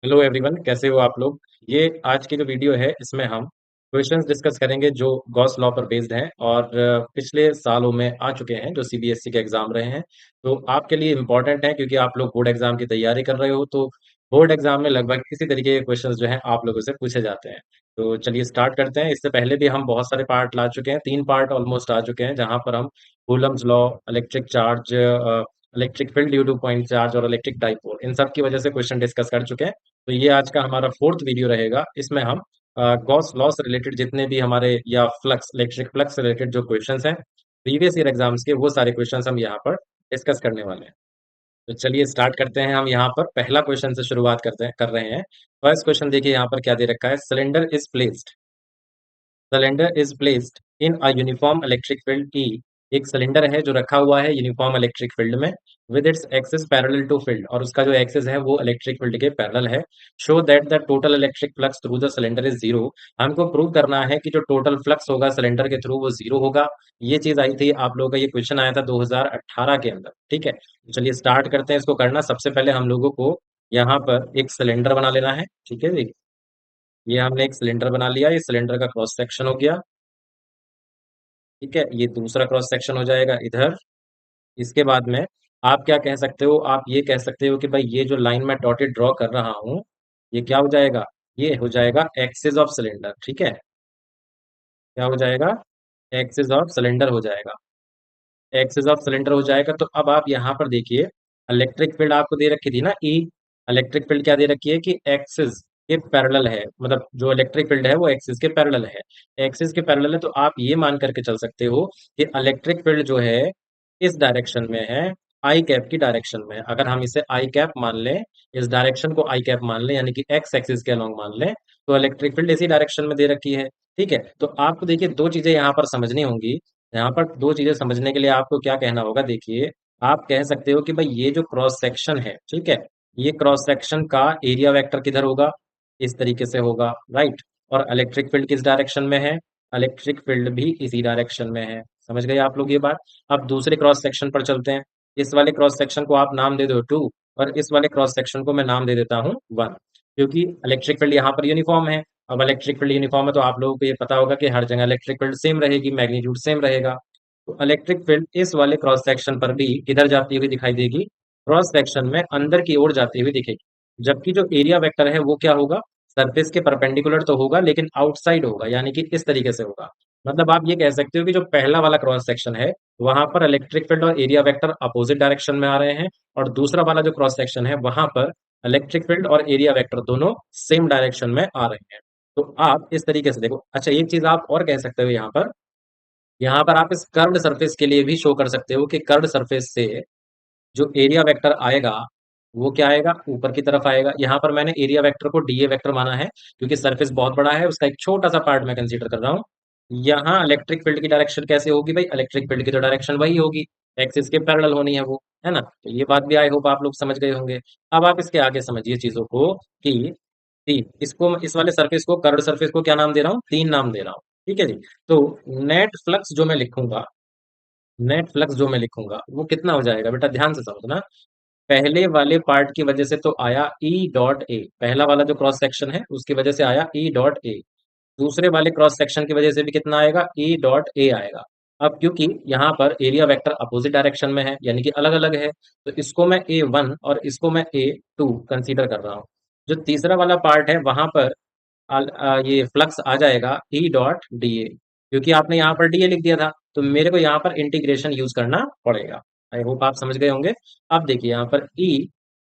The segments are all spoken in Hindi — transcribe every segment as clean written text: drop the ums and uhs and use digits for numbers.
हेलो एवरीवन, कैसे हो आप लोग। ये आज की जो वीडियो है इसमें हम क्वेश्चंस डिस्कस करेंगे जो गॉस लॉ पर बेस्ड हैं और पिछले सालों में आ चुके हैं जो सीबीएसई के एग्जाम रहे हैं। तो आपके लिए इम्पोर्टेंट है क्योंकि आप लोग बोर्ड एग्जाम की तैयारी कर रहे हो। तो बोर्ड एग्जाम में लगभग इसी तरीके के क्वेश्चंस जो हैं आप लोगों से पूछे जाते हैं। तो चलिए स्टार्ट करते हैं। इससे पहले भी हम बहुत सारे पार्ट ला चुके हैं, 3 पार्ट ऑलमोस्ट आ चुके हैं, जहां पर हम Coulomb's law, electric charge, electric field due two point charge और इलेक्ट्रिक डाइपोल, इन सब की वजह से क्वेश्चन डिस्कस कर चुके हैं। तो ये आज का हमारा फोर्थ वीडियो रहेगा। इसमें हम गॉस लॉ से रिलेटेड जितने भी हमारे या फ्लक्स, इलेक्ट्रिक फ्लक्स से रिलेटेड जो क्वेश्चंस हैं प्रीवियस ईयर एग्जाम्स के, वो सारे क्वेश्चंस हम यहाँ पर डिस्कस करने वाले हैं। तो चलिए स्टार्ट करते हैं। हम यहाँ पर पहला क्वेश्चन से शुरुआत कर रहे हैं। फर्स्ट क्वेश्चन देखिए यहाँ पर क्या दे रखा है। Cylinder is placed in a uniform electric field E. एक सिलेंडर है जो रखा हुआ है यूनिफॉर्म इलेक्ट्रिक फील्ड में, with its axis parallel to field, और उसका जो एक्सिस है वो इलेक्ट्रिक फील्ड के पैरेलल है। Show that the total electric flux through the cylinder is zero. हमको प्रूव करना है कि जो टोटल फ्लक्स होगा सिलेंडर के थ्रू वो जीरो होगा। ये चीज आई थी आप लोगों का, ये क्वेश्चन आया था 2018 के अंदर। ठीक है, तो चलिए स्टार्ट करते हैं इसको करना। सबसे पहले हम लोगों को यहाँ पर एक सिलेंडर बना लेना है। ठीक है जी, ये हमने एक सिलेंडर बना लिया। ये सिलेंडर का क्रॉस सेक्शन हो गया। ठीक है, ये दूसरा क्रॉस सेक्शन हो जाएगा इधर। इसके बाद में आप क्या कह सकते हो, आप ये कह सकते हो कि भाई ये जो लाइन मैं डॉटेड ड्रॉ कर रहा हूं, ये क्या हो जाएगा, ये हो जाएगा एक्सिस ऑफ सिलेंडर। ठीक है, क्या हो जाएगा, एक्सिस ऑफ सिलेंडर हो जाएगा। एक्सिस ऑफ सिलेंडर हो जाएगा। तो अब आप यहाँ पर देखिए, इलेक्ट्रिक फील्ड आपको दे रखी थी ना ई। इलेक्ट्रिक फील्ड क्या दे रखी है कि एक्सिस के पैरेलल है, मतलब जो इलेक्ट्रिक फील्ड है वो एक्सिस के पैरेलल है। एक्सिस के पैरेलल है, तो आप ये मान करके चल सकते हो कि इलेक्ट्रिक फील्ड जो है इस डायरेक्शन में है, आई कैप की डायरेक्शन में। अगर हम इसे आई कैप मान लें, इस डायरेक्शन को आई कैप मान लें, यानी कि एक्स एक्सिस के अलॉन्ग मान लें, तो इलेक्ट्रिक फील्ड इसी डायरेक्शन में दे रखी है। ठीक है, तो आपको देखिए दो चीजें यहाँ पर समझनी होंगी। यहाँ पर दो चीजें समझने के लिए आपको क्या कहना होगा, देखिए आप कह सकते हो कि भाई ये जो क्रॉस सेक्शन है, ठीक है, ये क्रॉस सेक्शन का एरिया वेक्टर किधर होगा, इस तरीके से होगा, राइट। और इलेक्ट्रिक फील्ड किस डायरेक्शन में है, इलेक्ट्रिक फील्ड भी इसी डायरेक्शन में है। समझ गए आप लोग ये बात। अब दूसरे क्रॉस सेक्शन पर चलते हैं। इस वाले क्रॉस सेक्शन को आप नाम दे दो 2, और इस वाले क्रॉस सेक्शन को मैं नाम दे देता हूँ 1, क्योंकि इलेक्ट्रिक फील्ड यहाँ पर यूनिफॉर्म है। अब इलेक्ट्रिक फील्ड यूनिफॉर्म है तो आप लोगों को ये पता होगा कि हर जगह इलेक्ट्रिक फील्ड सेम रहेगी, मैग्नीट्यूड सेम रहेगा। तो इलेक्ट्रिक फील्ड इस वाले क्रॉस सेक्शन पर भी किधर जाती हुई दिखाई देगी, क्रॉस सेक्शन में अंदर की ओर जाती हुई दिखेगी। जबकि जो एरिया वेक्टर है वो क्या होगा, सरफेस के परपेंडिकुलर तो होगा लेकिन आउटसाइड होगा, यानी कि इस तरीके से होगा। मतलब आप ये कह सकते हो कि जो पहला वाला क्रॉस सेक्शन है वहां पर इलेक्ट्रिक फील्ड और एरिया वेक्टर अपोजिट डायरेक्शन में आ रहे हैं, और दूसरा वाला जो क्रॉस सेक्शन है वहां पर इलेक्ट्रिक फील्ड और एरिया वेक्टर दोनों सेम डायरेक्शन में आ रहे हैं। तो आप इस तरीके से देखो। अच्छा, एक चीज आप और कह सकते हो यहाँ पर आप इस कर्व्ड सरफेस के लिए भी शो कर सकते हो कि कर्व्ड सरफेस से जो एरिया वेक्टर आएगा वो क्या आएगा, ऊपर की तरफ आएगा। यहाँ पर मैंने एरिया वेक्टर को डीए वेक्टर माना है क्योंकि सरफेस बहुत बड़ा है, उसका एक छोटा सा पार्ट मैं कंसीडर कर रहा हूँ। यहाँ इलेक्ट्रिक फील्ड की डायरेक्शन कैसे होगी भाई, इलेक्ट्रिक फील्ड की तो डायरेक्शन वही होगी, एक्सिस के पैरेलल होनी है वो, है ना। तो ये बात भी आई होप आप लोग समझ गए होंगे। अब आप इसके आगे समझिए चीजों को कि इसको, इस वाले सरफेस को, कर्व्ड सरफेस को क्या नाम दे रहा हूँ, 3 नाम दे रहा हूँ। ठीक है जी। तो नेट फ्लक्स जो मैं लिखूंगा, नेट फ्लक्स जो मैं लिखूंगा वो कितना हो जाएगा, बेटा ध्यान से समझना। पहले वाले पार्ट की वजह से तो आया ई डॉट ए, पहला वाला जो क्रॉस सेक्शन है उसकी वजह से आया ई डॉट ए। दूसरे वाले क्रॉस सेक्शन की वजह से भी कितना आएगा, ई डॉट ए आएगा। अब क्योंकि यहाँ पर एरिया वेक्टर अपोजिट डायरेक्शन में है, यानी कि अलग अलग है, तो इसको मैं A1 और इसको मैं A2 कंसीडर कर रहा हूँ। जो तीसरा वाला पार्ट है वहां पर ये फ्लक्स आ जाएगा ई डॉट डी ए, क्योंकि आपने यहाँ पर डीए लिख दिया था तो मेरे को यहाँ पर इंटीग्रेशन यूज करना पड़ेगा। आई होप आप समझ गए होंगे। अब देखिए यहाँ पर ई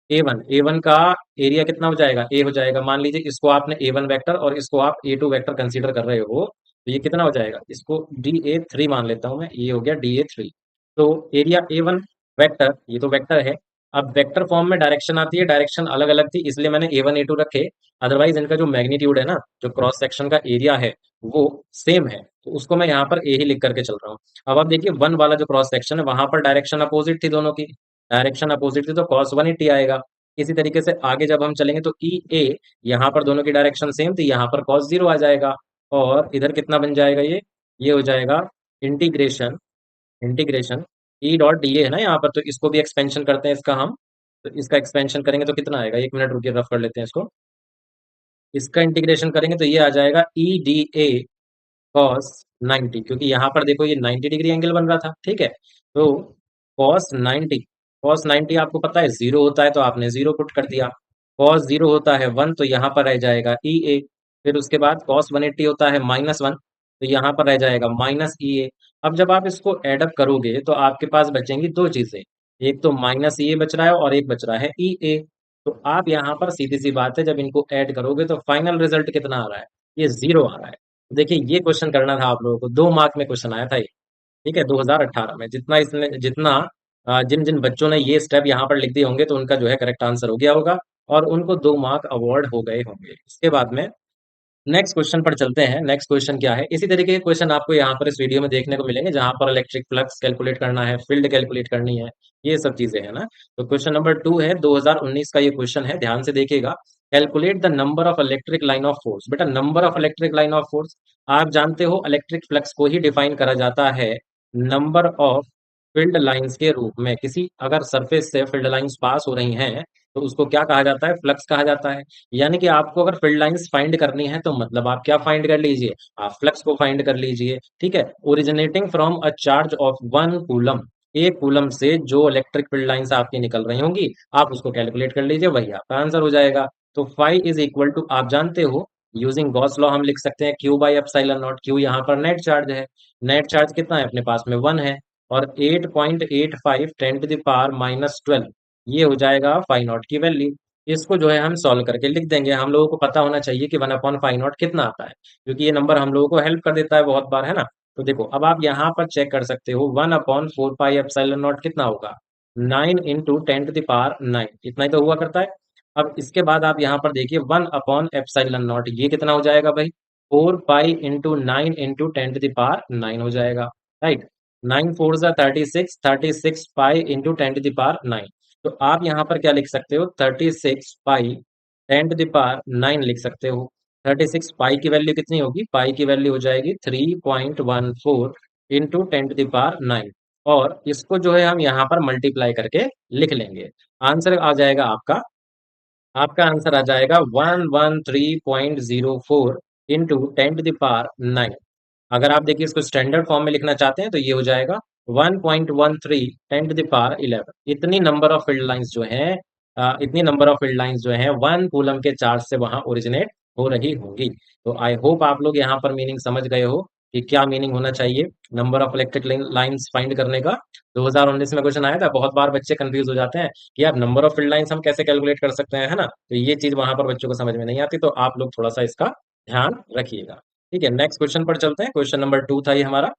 ए वन का एरिया कितना हो जाएगा, ए हो जाएगा। मान लीजिए इसको आपने A1 वेक्टर और इसको आप A2 वेक्टर कंसीडर कर रहे हो, तो ये कितना हो जाएगा, इसको DA3 मान लेता हूं मैं, ये हो गया DA3। तो एरिया A1 वेक्टर, ये तो वेक्टर है। अब वेक्टर फॉर्म में डायरेक्शन आती है, डायरेक्शन अलग अलग थी इसलिए मैंने A1 A2 रखे। अदरवाइज इनका जो मैग्नीट्यूड है ना, जो क्रॉस सेक्शन का एरिया है वो सेम है, तो उसको मैं यहाँ पर ए ही लिख करके चल रहा हूँ। अब आप देखिए 1 वाला जो क्रॉस सेक्शन है वहां पर डायरेक्शन अपोजिट थी, दोनों की डायरेक्शन अपोजिट थी, तो cos 180 आएगा। इसी तरीके से आगे जब हम चलेंगे तो ई ए, यहाँ पर दोनों की डायरेक्शन सेम थी, यहाँ पर cos 0 आ जाएगा। और इधर कितना बन जाएगा, ये हो जाएगा integration, integration E dot D A है ना यहाँ पर, तो इसको भी एक्सपेंशन करते हैं इसका हम, तो इसका एक्सपेंशन करेंगे तो कितना आएगा, 1 मिनट रुकिए, रफ कर लेते हैं इसको। इसका इंटीग्रेशन करेंगे तो ये आ जाएगा EDA कॉस 90, क्योंकि यहाँ पर देखो ये 90 डिग्री एंगल बन रहा था, ठीक है। तो कॉस 90 आपको पता है जीरो होता है, तो आपने जीरो पुट कर दिया। कॉस जीरो होता है 1, तो यहाँ पर रह जाएगा EA। फिर उसके बाद कॉस 180 होता है -1, तो यहाँ पर रह जाएगा -EA। अब जब आप इसको एडअप करोगे तो आपके पास बचेंगी दो चीजें, एक तो -EA बच रहा है और एक बच रहा है EA। तो आप यहाँ पर सीधी सी बात है, जब इनको ऐड करोगे तो फाइनल रिजल्ट कितना आ रहा है, ये जीरो आ रहा है। देखिए ये क्वेश्चन करना था आप लोगों को, 2 मार्क में क्वेश्चन आया था ये, ठीक है, 2018 में। जितना जिन जिन बच्चों ने ये स्टेप यहाँ पर लिख दिए होंगे तो उनका जो है करेक्ट आंसर हो गया होगा, और उनको 2 मार्क अवार्ड हो गए होंगे। इसके बाद में नेक्स्ट क्वेश्चन पर चलते हैं। नेक्स्ट क्वेश्चन क्या है, इसी तरीके के क्वेश्चन आपको यहाँ पर इस वीडियो में देखने को मिलेंगे, जहां पर इलेक्ट्रिक फ्लक्स कैलकुलेट करना है, फील्ड कैलकुलेट करनी है, ये सब चीजें है ना। तो क्वेश्चन नंबर 2 है, 2019 का ये क्वेश्चन है, ध्यान से देखिएगा। Calculate the number of electric line of force. बेटा number of electric line of force, आप जानते हो इलेक्ट्रिक फ्लक्स को ही डिफाइन करा जाता है नंबर ऑफ फील्ड लाइंस के रूप में। किसी अगर सरफेस से फील्ड लाइंस पास हो रही हैं तो उसको क्या कहा जाता है, फ्लक्स कहा जाता है। यानी कि आपको अगर फील्ड लाइंस फाइंड करनी है तो मतलब आप क्या फाइंड कर लीजिए, आप फ्लक्स को फाइंड कर लीजिए, ठीक है। Originating from a charge of 1 coulomb, 1 coulomb से जो इलेक्ट्रिक फील्ड लाइंस आपकी निकल रही होंगी, आप उसको कैलकुलेट कर लीजिए, वही आपका आंसर हो जाएगा। तो फाई इज इक्वल टू, आप जानते हो यूजिंग गॉस लॉ हम लिख सकते हैं Q by epsilon not. Q यहाँ पर नेट चार्ज है, नेट चार्ज कितना है अपने पास में, 1 है, और 8.85 10⁻⁻12, ये हो जाएगा फाई नॉट की वैल्यू। इसको जो है हम सॉल्व करके लिख देंगे। हम लोगों को पता होना चाहिए कि 1/फाई नॉट कितना आता है, क्योंकि ये नंबर हम लोगों को हेल्प कर देता है बहुत बार, है ना। तो देखो अब आप यहाँ पर चेक कर सकते हो, 1/4 पाई एप्सिलॉन नॉट कितना होगा, 9 × 10⁻⁹ इतना ही तो हुआ करता है। अब इसके बाद आप यहाँ पर देखिए 1/एप्सिलॉन नॉट, ये कितना हो जाएगा भाई, 4 पाई × 9 × 10⁻⁹ हो जाएगा, राइट। 9 4 ज़ा 36, 36 पाई × 10⁻⁹। तो आप यहाँ पर क्या लिख सकते हो, 36 पाई 10⁻⁹ लिख सकते हो। 36 पाई की वैल्यू कितनी होगी, पाई की वैल्यू हो जाएगी 3.14 × 10⁻⁹, और इसको जो है हम यहाँ पर मल्टीप्लाई करके लिख लेंगे। आंसर आ जाएगा आपका, आपका आंसर आ जाएगा 113.04 × 10⁻⁹। अगर आप देखिए इसको स्टैंडर्ड फॉर्म में लिखना चाहते हैं तो ये हो जाएगा 1.13 10⁻11। इतनी नंबर ऑफ फील्ड लाइंस जो हैं, इतनी नंबर ऑफ फील्ड लाइंस जो हैं 1 कूलम के चार्ज से वहां ओरिजिनेट हो रही होंगी। तो आई होप आप लोग यहाँ पर मीनिंग समझ गए हो कि क्या मीनिंग होना चाहिए number of electric lines find करने का। 2019 में क्वेश्चन आया था, बहुत बार बच्चे कंफ्यूज हो जाते हैं कि यार नंबर ऑफ फील्ड लाइंस हम कैसे कैलकुलेट कर सकते हैं, है ना। तो ये चीज वहां पर बच्चों को समझ में नहीं आती, तो आप लोग थोड़ा सा इसका ध्यान रखिएगा। ठीक है, नेक्स्ट क्वेश्चन पर चलते हैं। क्वेश्चन नंबर 2 था ये हमारा।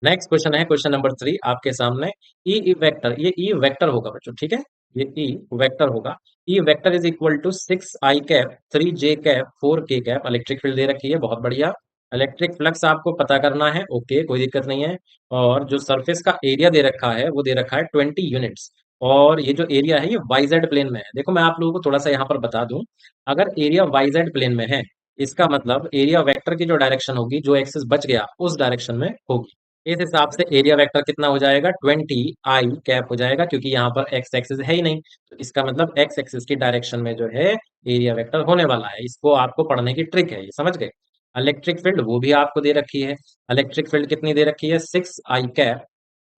नेक्स्ट क्वेश्चन है क्वेश्चन नंबर 3 आपके सामने। ई वेक्टर, ये ई वेक्टर होगा बच्चों, ठीक है, ये ई वेक्टर होगा। E vector is equal to 6i cap 3j cap 4k cap. Electric field दे रखी है, बहुत बढ़िया। इलेक्ट्रिक फ्लक्स आपको पता करना है, ओके, कोई दिक्कत नहीं है। और जो सरफेस का एरिया दे रखा है वो दे रखा है 20 यूनिट्स। और ये जो एरिया है ये वाईजेड प्लेन में है। देखो मैं आप लोगों को थोड़ा सा यहाँ पर बता दूं, अगर एरिया वाईजेड प्लेन में है, इसका मतलब एरिया वेक्टर की जो डायरेक्शन होगी, जो एक्सिस बच गया उस डायरेक्शन में होगी। इस हिसाब से एरिया वेक्टर कितना हो जाएगा, 20i कैप हो जाएगा, क्योंकि यहाँ पर एक्स एक्सिस है ही नहीं, तो इसका मतलब एक्स एक्सिस की डायरेक्शन में जो है एरिया वेक्टर होने वाला है। इसको आपको पढ़ने की ट्रिक है, ये समझ गए। इलेक्ट्रिक फील्ड वो भी आपको दे रखी है। इलेक्ट्रिक फील्ड कितनी दे रखी है, 6i cap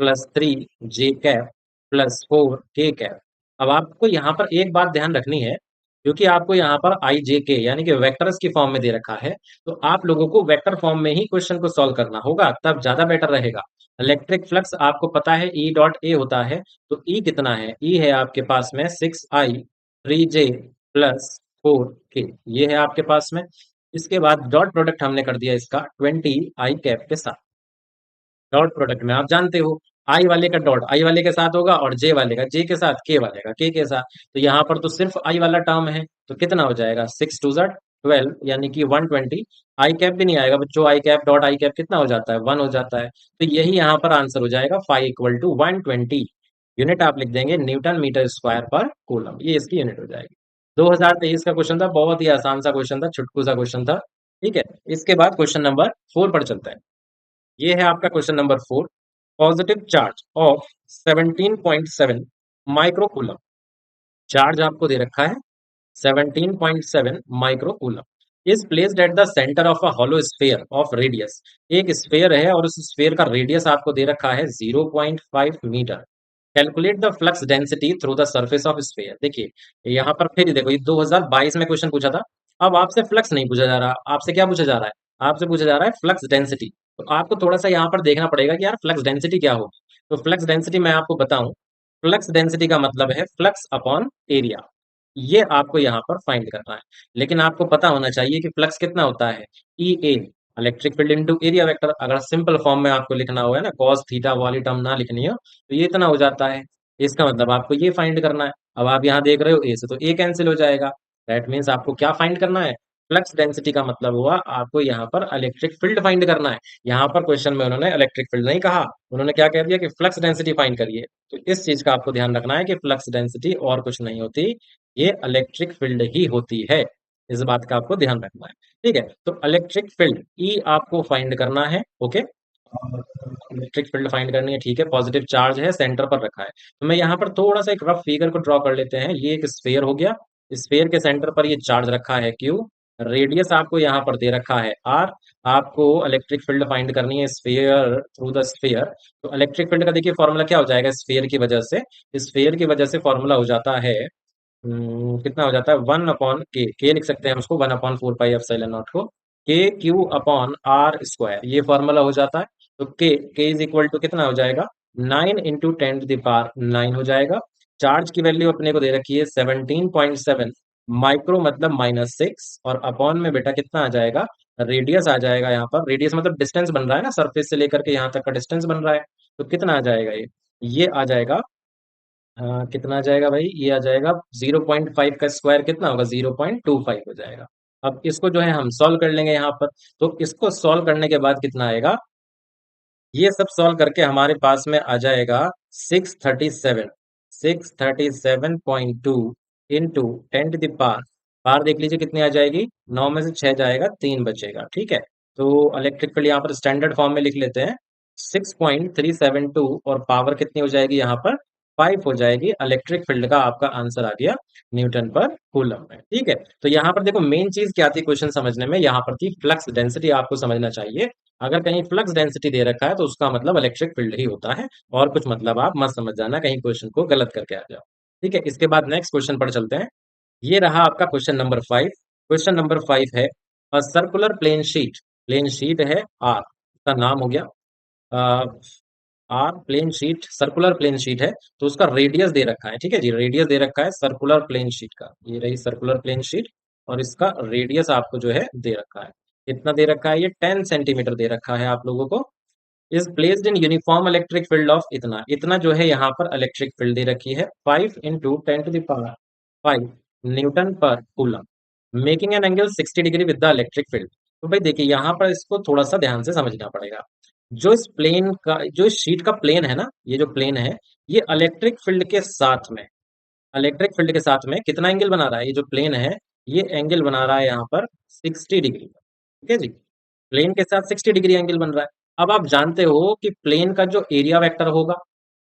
+3j cap +4k cap. अब आपको यहाँ पर एक बात ध्यान रखनी है, क्योंकि आपको यहाँ पर आई जे के यानी कि वेक्टर्स की फॉर्म में दे रखा है, तो आप लोगों को वेक्टर फॉर्म में ही क्वेश्चन को सॉल्व करना होगा, तब ज्यादा बेटर रहेगा। इलेक्ट्रिक फ्लक्स आपको पता है E.A होता है, तो ई कितना है, ई है आपके पास में 6i 3j + 4k, ये है आपके पास में। इसके बाद डॉट प्रोडक्ट हमने कर दिया इसका 20i कैप के साथ। डॉट प्रोडक्ट में आप जानते हो, आई वाले का डॉट आई वाले के साथ होगा, और जे वाले का जे के साथ, के वाले का के साथ। तो यहाँ पर तो सिर्फ आई वाला टर्म है, तो कितना हो जाएगा, 6 2 ज़ा 12, यानी कि 120। आई कैप भी नहीं आएगा बच्चों, आई कैप डॉट आई कैप कितना हो जाता है, 1 हो जाता है। तो यही यहाँ पर आंसर हो जाएगा, फाई इक्वल टू 120। यूनिट आप लिख देंगे न्यूटन मीटर स्क्वायर पर कूलम, ये इसकी यूनिट हो जाएगी। 2023 का क्वेश्चन था, बहुत ही आसान सा क्वेश्चन था, छुटकू सा क्वेश्चन था। ठीक है, इसके बाद क्वेश्चन नंबर 4 पर चलता है। ये है आपका question number 4। Positive charge of 17.7 micro coulomb. Charge आपको दे रखा है 17.7 micro coulomb is placed at the centre of a hollow sphere of radius. एक स्फीयर है और उस स्फीयर का रेडियस आपको दे रखा है 0.5 metre. Calculate the flux density through the surface of sphere. देखिए यहाँ पर फिर देखो, ये 2022 में क्वेश्चन पूछा था। अब आपसे फ्लक्स नहीं पूछा जा रहा, आपसे क्या पूछा जा रहा है? आपसे पूछा जा रहा है फ्लक्स डेंसिटी। तो आपको थोड़ा सा यहाँ पर देखना पड़ेगा कि यार फ्लक्स डेंसिटी क्या होगी। तो फ्लक्स डेंसिटी मैं आपको बताऊं, फ्लक्स डेंसिटी का मतलब है फ्लक्स अपॉन एरिया। ये आपको यहाँ पर फाइंड करना है। लेकिन आपको पता होना चाहिए कि फ्लक्स कितना होता है, E A, electric field into area vector. अगर सिंपल फॉर्म में आपको लिखना हुआ है ना, कॉस थीटा वाली टर्म ना लिखनी हो, तो ये इतना हो जाता है। इसका मतलब आपको ये फाइंड करना है। अब आप यहाँ देख रहे हो ए से, तो ए कैंसिल हो जाएगा। दैट मीन्स आपको क्या फाइंड करना है? फ्लक्स डेंसिटी का मतलब हुआ आपको यहाँ पर इलेक्ट्रिक फील्ड फाइंड करना है। यहाँ पर क्वेश्चन में उन्होंने इलेक्ट्रिक फील्ड नहीं कहा, उन्होंने क्या कह दिया कि फ्लक्स डेंसिटी फाइंड करिए। तो इस चीज का आपको ध्यान रखना है कि फ्लक्स डेंसिटी और कुछ नहीं होती, ये इलेक्ट्रिक फील्ड ही होती है। इस बात का आपको ध्यान रखना है। ठीक है, तो इलेक्ट्रिक फील्ड ई आपको फाइंड करना है। ओके, इलेक्ट्रिक फील्ड फाइंड करनी है। ठीक है, पॉजिटिव चार्ज है, सेंटर पर रखा है। तो मैं यहाँ पर थोड़ा सा एक रफ फिगर को ड्रॉ कर लेते हैं। ये एक स्फीयर हो गया, स्फीयर के सेंटर पर ये चार्ज रखा है क्यू, रेडियस आपको यहाँ पर दे रखा है आर। आपको इलेक्ट्रिक फील्ड फाइंड करनी है स्फीयर थ्रू द स्फीयर। तो इलेक्ट्रिक फील्ड का देखिए फॉर्मूला क्या हो जाएगा, स्फीयर की वजह से, स्फीयर की वजह से फॉर्मूला हो जाता है कितना हो जाता है, 1/k लिख सकते हैं हम उसको, 1/4 पाई एप्सिलॉन नॉट को, के क्यू अपॉन आर स्क्वायर, ये फॉर्मूला हो जाता है। तो के इज इक्वल टू कितना हो जाएगा, 9 × 10⁻⁹ हो जाएगा। चार्ज की वैल्यू अपने को दे रखी है 17.7 माइक्रो, मतलब -6, और अपॉन में बेटा कितना आ जाएगा, रेडियस आ जाएगा। यहाँ पर रेडियस मतलब डिस्टेंस बन रहा है ना, सरफेस से लेकर के यहाँ तक का डिस्टेंस बन रहा है। तो कितना आ जाएगा ये आ जाएगा कितना आ जाएगा भाई, ये आ जाएगा 0.5 का स्क्वायर कितना होगा, 0.25 हो जाएगा। अब इसको जो है हम सॉल्व कर लेंगे यहाँ पर। तो इसको सॉल्व करने के बाद कितना आएगा, ये सब सॉल्व करके हमारे पास में आ जाएगा 637 into 10 to the power, power देख लीजिए कितनी आ जाएगी, 9 में से 6 जाएगा, 3 बचेगा। ठीक है, तो इलेक्ट्रिक फील्ड यहाँ पर स्टैंडर्ड फॉर्म में लिख लेते हैं 6.372, और पावर कितनी हो जाएगी यहाँ पर, 5 हो जाएगी। इलेक्ट्रिक फील्ड का आपका आंसर आ गया न्यूटन पर कूलम में। ठीक है, तो यहाँ पर देखो मेन चीज क्या थी क्वेश्चन समझने में, यहाँ पर थी फ्लक्स डेंसिटी, आपको समझना चाहिए। अगर कहीं फ्लक्स डेंसिटी दे रखा है तो उसका मतलब इलेक्ट्रिक फील्ड ही होता है, और कुछ मतलब आप मत समझ जाना, कहीं क्वेश्चन को गलत करके आ जाओ। ठीक है, इसके बाद नेक्स्ट क्वेश्चन पर चलते हैं। ये रहा आपका क्वेश्चन नंबर 5। क्वेश्चन नंबर 5 है, सर्कुलर प्लेन शीट है आर, का नाम हो गया R, plane sheet, circular plane sheet है। तो उसका रेडियस दे रखा है। ठीक है जी, रेडियस दे रखा है सर्कुलर प्लेन शीट का, ये रही सर्कुलर प्लेन शीट, और इसका रेडियस आपको जो है दे रखा है। कितना दे रखा है, ये 10 सेंटीमीटर दे रखा है आप लोगों को। Is placed in uniform electric field of इतना, इतना जो है यहाँ पर इलेक्ट्रिक फील्ड दे रखी है 5 × 10⁻⁵ न्यूटन पर coulomb, making an angle 60 degree with the electric field. तो भाई देखिए यहाँ पर इसको थोड़ा सा ध्यान से समझना पड़ेगा। जो इस प्लेन का, जो इस शीट का प्लेन है ना, ये जो प्लेन है, ये इलेक्ट्रिक फील्ड के साथ में, इलेक्ट्रिक फील्ड के साथ में कितना एंगल बना रहा है, ये जो प्लेन है, ये एंगल बना रहा है यहाँ पर 60 डिग्री। ठीक है जी, प्लेन के साथ 60 डिग्री एंगल बन रहा है। अब आप जानते हो कि प्लेन का जो एरिया वेक्टर होगा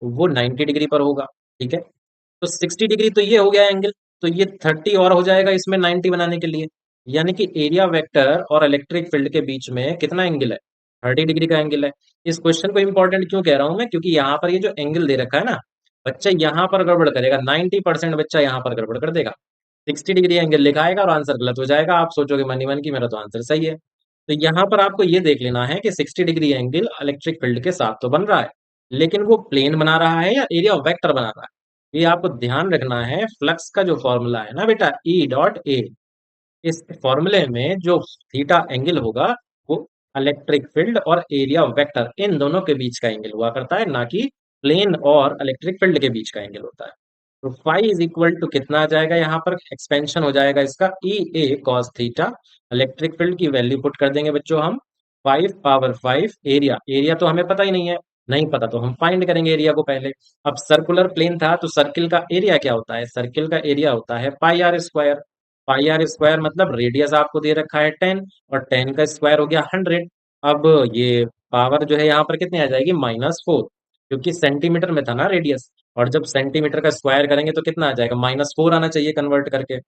वो 90 डिग्री पर होगा। ठीक है, तो 60 डिग्री तो ये हो गया एंगल, तो ये 30 और हो जाएगा इसमें 90 बनाने के लिए। यानी कि एरिया वेक्टर और इलेक्ट्रिक फील्ड के बीच में कितना एंगल है, 30 डिग्री का एंगल है। इस क्वेश्चन को इंपॉर्टेंट क्यों कह रहा हूं मैं, क्योंकि यहाँ पर ये जो एंगल दे रखा है ना, बच्चा यहाँ पर गड़बड़ करेगा, 90% बच्चा यहाँ पर गड़बड़ कर देगा। 60 डिग्री एंगल लिखाएगा और आंसर गलत हो जाएगा। आप सोचोगे मनी मन की मेरा तो आंसर सही है। तो यहाँ पर आपको ये देख लेना है कि 60 डिग्री एंगल इलेक्ट्रिक फील्ड के साथ तो बन रहा है, लेकिन वो प्लेन बना रहा है या एरिया वेक्टर बना रहा है, ये आपको ध्यान रखना है। फ्लक्स का जो फॉर्मूला है ना बेटा, E.A, इस फॉर्मूले में जो थीटा एंगल होगा, वो इलेक्ट्रिक फील्ड और एरिया वेक्टर इन दोनों के बीच का एंगल हुआ करता है, ना कि प्लेन और इलेक्ट्रिक फील्ड के बीच का एंगल होता है। तो फाई इज इक्वल टू कितना आ जाएगा, यहाँ पर एक्सपेंशन हो जाएगा इसका, E.A cos theta. Electric field की वैल्यू पुट कर देंगे बच्चों हम, 5 पावर 5, एरिया, एरिया तो हमें पता ही नहीं है, नहीं पता तो हम फाइंड करेंगे एरिया को पहले। अब सर्कुलर प्लेन था तो सर्किल का एरिया क्या होता है, सर्किल का एरिया होता है πr²। πr² मतलब रेडियस आपको दे रखा है 10, और 10 का स्क्वायर हो गया 100। अब ये पावर जो है यहाँ पर कितनी आ जाएगी, -4। क्योंकि सेंटीमीटर में था ना रेडियस, और जब सेंटीमीटर का स्क्वायर करेंगे तो कितना आ जाएगा, -4 आना चाहिए कन्वर्ट करके।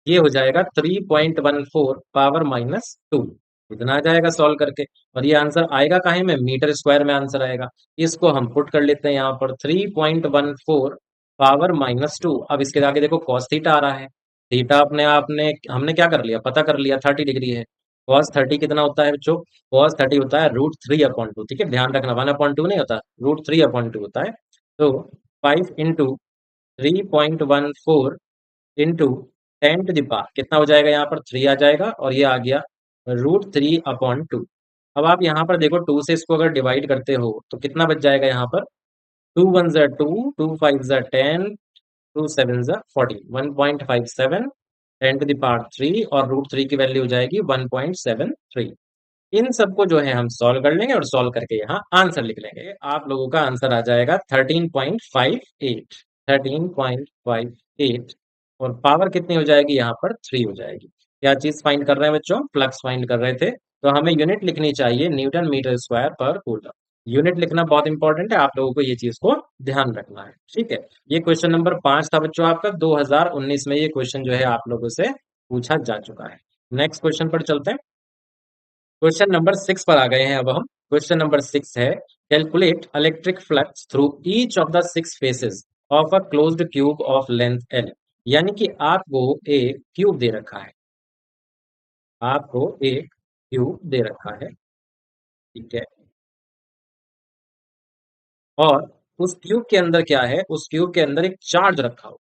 ये हो जाएगा 3.14 पावर -2, इतना आ जाएगा सॉल्व करके। और ये आंसर आएगा काहे में, मीटर स्क्वायर में आंसर आएगा। इसको हम पुट कर लेते हैं यहाँ पर, 3.14 पावर -2। अब इसके आगे देखो कॉस थीटा आ रहा है। थीटा अपने आपने हमने क्या कर लिया, पता कर लिया, 30 डिग्री है। कॉस 30 कितना होता है बच्चों, कॉस 30 होता है √3/2। ठीक है, ध्यान रखना, 1/2 नहीं होता, √3/2 होता है। तो 5 × 3.14 इंटू 10 टू द पावर कितना हो जाएगा, यहाँ पर 3 आ जाएगा, और ये आ गया √3/2। अब आप यहाँ पर देखो, 2 से इसको अगर डिवाइड करते हो तो कितना बच जाएगा यहाँ पर, 2 1 ज़ा 2, 2 5 ज़ा 10, 2 7 ज़ा 14, 1.57, 10 टू द पावर 3, और √3 की वैल्यू हो जाएगी 1.73। इन सबको जो है हम सॉल्व कर लेंगे, और सॉल्व करके यहाँ आंसर लिख लेंगे। आप लोगों का आंसर आ जाएगा 13.58, 13.58। और पावर कितनी हो जाएगी, यहाँ पर 3 हो जाएगी। क्या चीज फाइंड कर रहे हैं बच्चों, फ्लक्स फाइंड कर रहे थे, तो हमें यूनिट लिखनी चाहिए न्यूटन मीटर स्क्वायर पर कूलम। यूनिट लिखना बहुत इंपॉर्टेंट है, आप लोगों को ये चीज को ध्यान रखना है। ठीक है, ये क्वेश्चन नंबर 5 था बच्चों आपका, 2019 में ये क्वेश्चन जो है आप लोगों से पूछा जा चुका है। नेक्स्ट क्वेश्चन पर चलते हैं। क्वेश्चन नंबर 6 पर आ गए हैं अब हम। क्वेश्चन नंबर 6 है, calculate electric flux through each of the 6 faces of a closed cube of length L। यानी कि आपको एक क्यूब दे रखा है, आपको एक क्यूब दे रखा है, ठीक है। और उस क्यूब के अंदर क्या है, उस क्यूब के अंदर एक चार्ज रखा हुआ,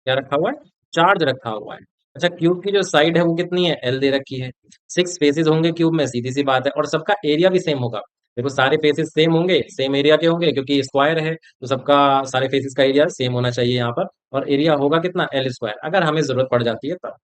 क्या रखा हुआ है, चार्ज रखा हुआ है। अच्छा, क्यूब की जो साइड है वो कितनी है, एल दे रखी है। 6 फेसेस होंगे क्यूब में, सीधी सी बात है, और सबका एरिया भी सेम होगा। देखो सारे फेसेस सेम होंगे, सेम एरिया के होंगे, क्योंकि स्क्वायर है तो सबका, सारे फेसेस का एरिया सेम होना चाहिए यहाँ पर। और एरिया होगा कितना, L², अगर हमें जरूरत पड़ जाती है तब।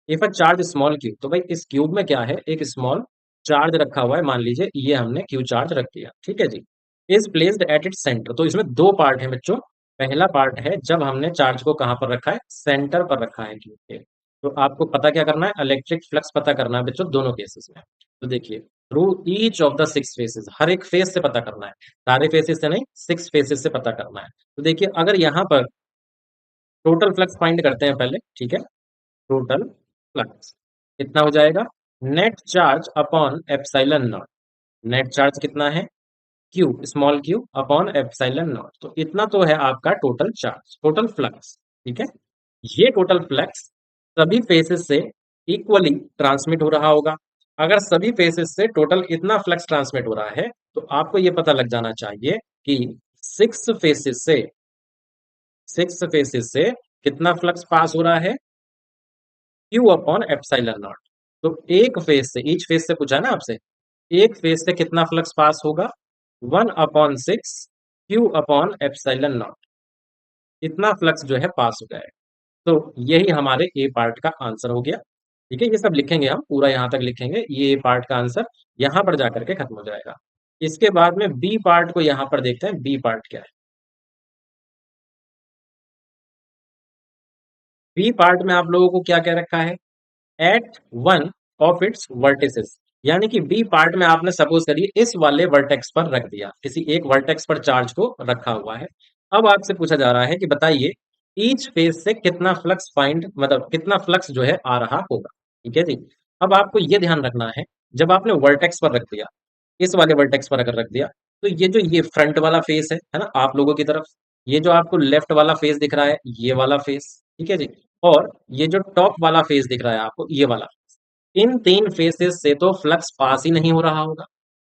If a charge small cube, तो भाई इस क्यूब में क्या है, एक स्मॉल चार्ज रखा हुआ है, मान लीजिए ये हमने क्यू चार्ज रख दिया, ठीक है जी। Is placed at its centre, तो इसमें दो पार्ट है बच्चों। पहला पार्ट है जब हमने चार्ज को कहां पर रखा है, सेंटर पर रखा है क्यूब के। तो आपको पता क्या करना है, इलेक्ट्रिक फ्लक्स पता करना है बच्चों दोनों केसेस में। तो देखिए, through each of the 6 faces, हर एक फेस से पता करना है, सारे फेसेस से नहीं, 6 फेसेस से पता करना है। तो देखिए, अगर यहाँ पर टोटल फ्लक्स फाइंड करते हैं पहले, ठीक है। टोटल फ्लक्स कितना हो जाएगा, net charge upon epsilon not. Net charge कितना है, Q, small Q upon epsilon not, तो इतना तो है आपका टोटल चार्ज, टोटल फ्लक्स, ठीक है। ये टोटल फ्लक्स सभी फेसेस से इक्वली ट्रांसमिट हो रहा होगा। अगर सभी फेसेस से टोटल इतना फ्लक्स ट्रांसमिट हो रहा है, तो आपको ये पता लग जाना चाहिए कि सिक्स फेसेस से, सिक्स फेसेस से कितना फ्लक्स पास हो रहा है, क्यू अपॉन एप्सिलॉन नॉट। तो एक फेज से, ईच फेज से पूछा है ना आपसे, एक फेज से कितना फ्लक्स पास होगा, 1/6 क्यू अपॉन एप्सिलॉन नॉट, इतना फ्लक्स जो है पास हो जाएगा। तो यही हमारे ए पार्ट का आंसर हो गया। ठीक है, ये सब लिखेंगे हम, पूरा यहां तक लिखेंगे, ये पार्ट का आंसर यहां पर जाकर के खत्म हो जाएगा। इसके बाद में बी पार्ट को यहां पर देखते हैं, बी पार्ट क्या है। बी पार्ट में आप लोगों को क्या क्या रखा है, at one of its vertices. यानी कि बी पार्ट में आपने सपोज करिए इस वाले वर्टेक्स पर रख दिया, किसी एक वर्टेक्स पर चार्ज को रखा हुआ है। अब आपसे पूछा जा रहा है कि बताइए ईच फेज से कितना फ्लक्स फाइंड, मतलब कितना फ्लक्स जो है आ रहा होगा, ठीक है जी। अब आपको ये ध्यान रखना है, जब आपने वर्टेक्स पर रख दिया, इस वाले वर्टेक्स पर अगर रख दिया, तो ये जो ये फ्रंट वाला फेस है ना आप लोगों की तरफ, ये जो आपको लेफ्ट वाला फेस दिख रहा है, ये वाला फेस, ठीक है जी। और ये जो टॉप वाला फेस दिख रहा है आपको, ये वाला, इन तीन फेसेस से तो फ्लक्स पास ही नहीं हो रहा होगा।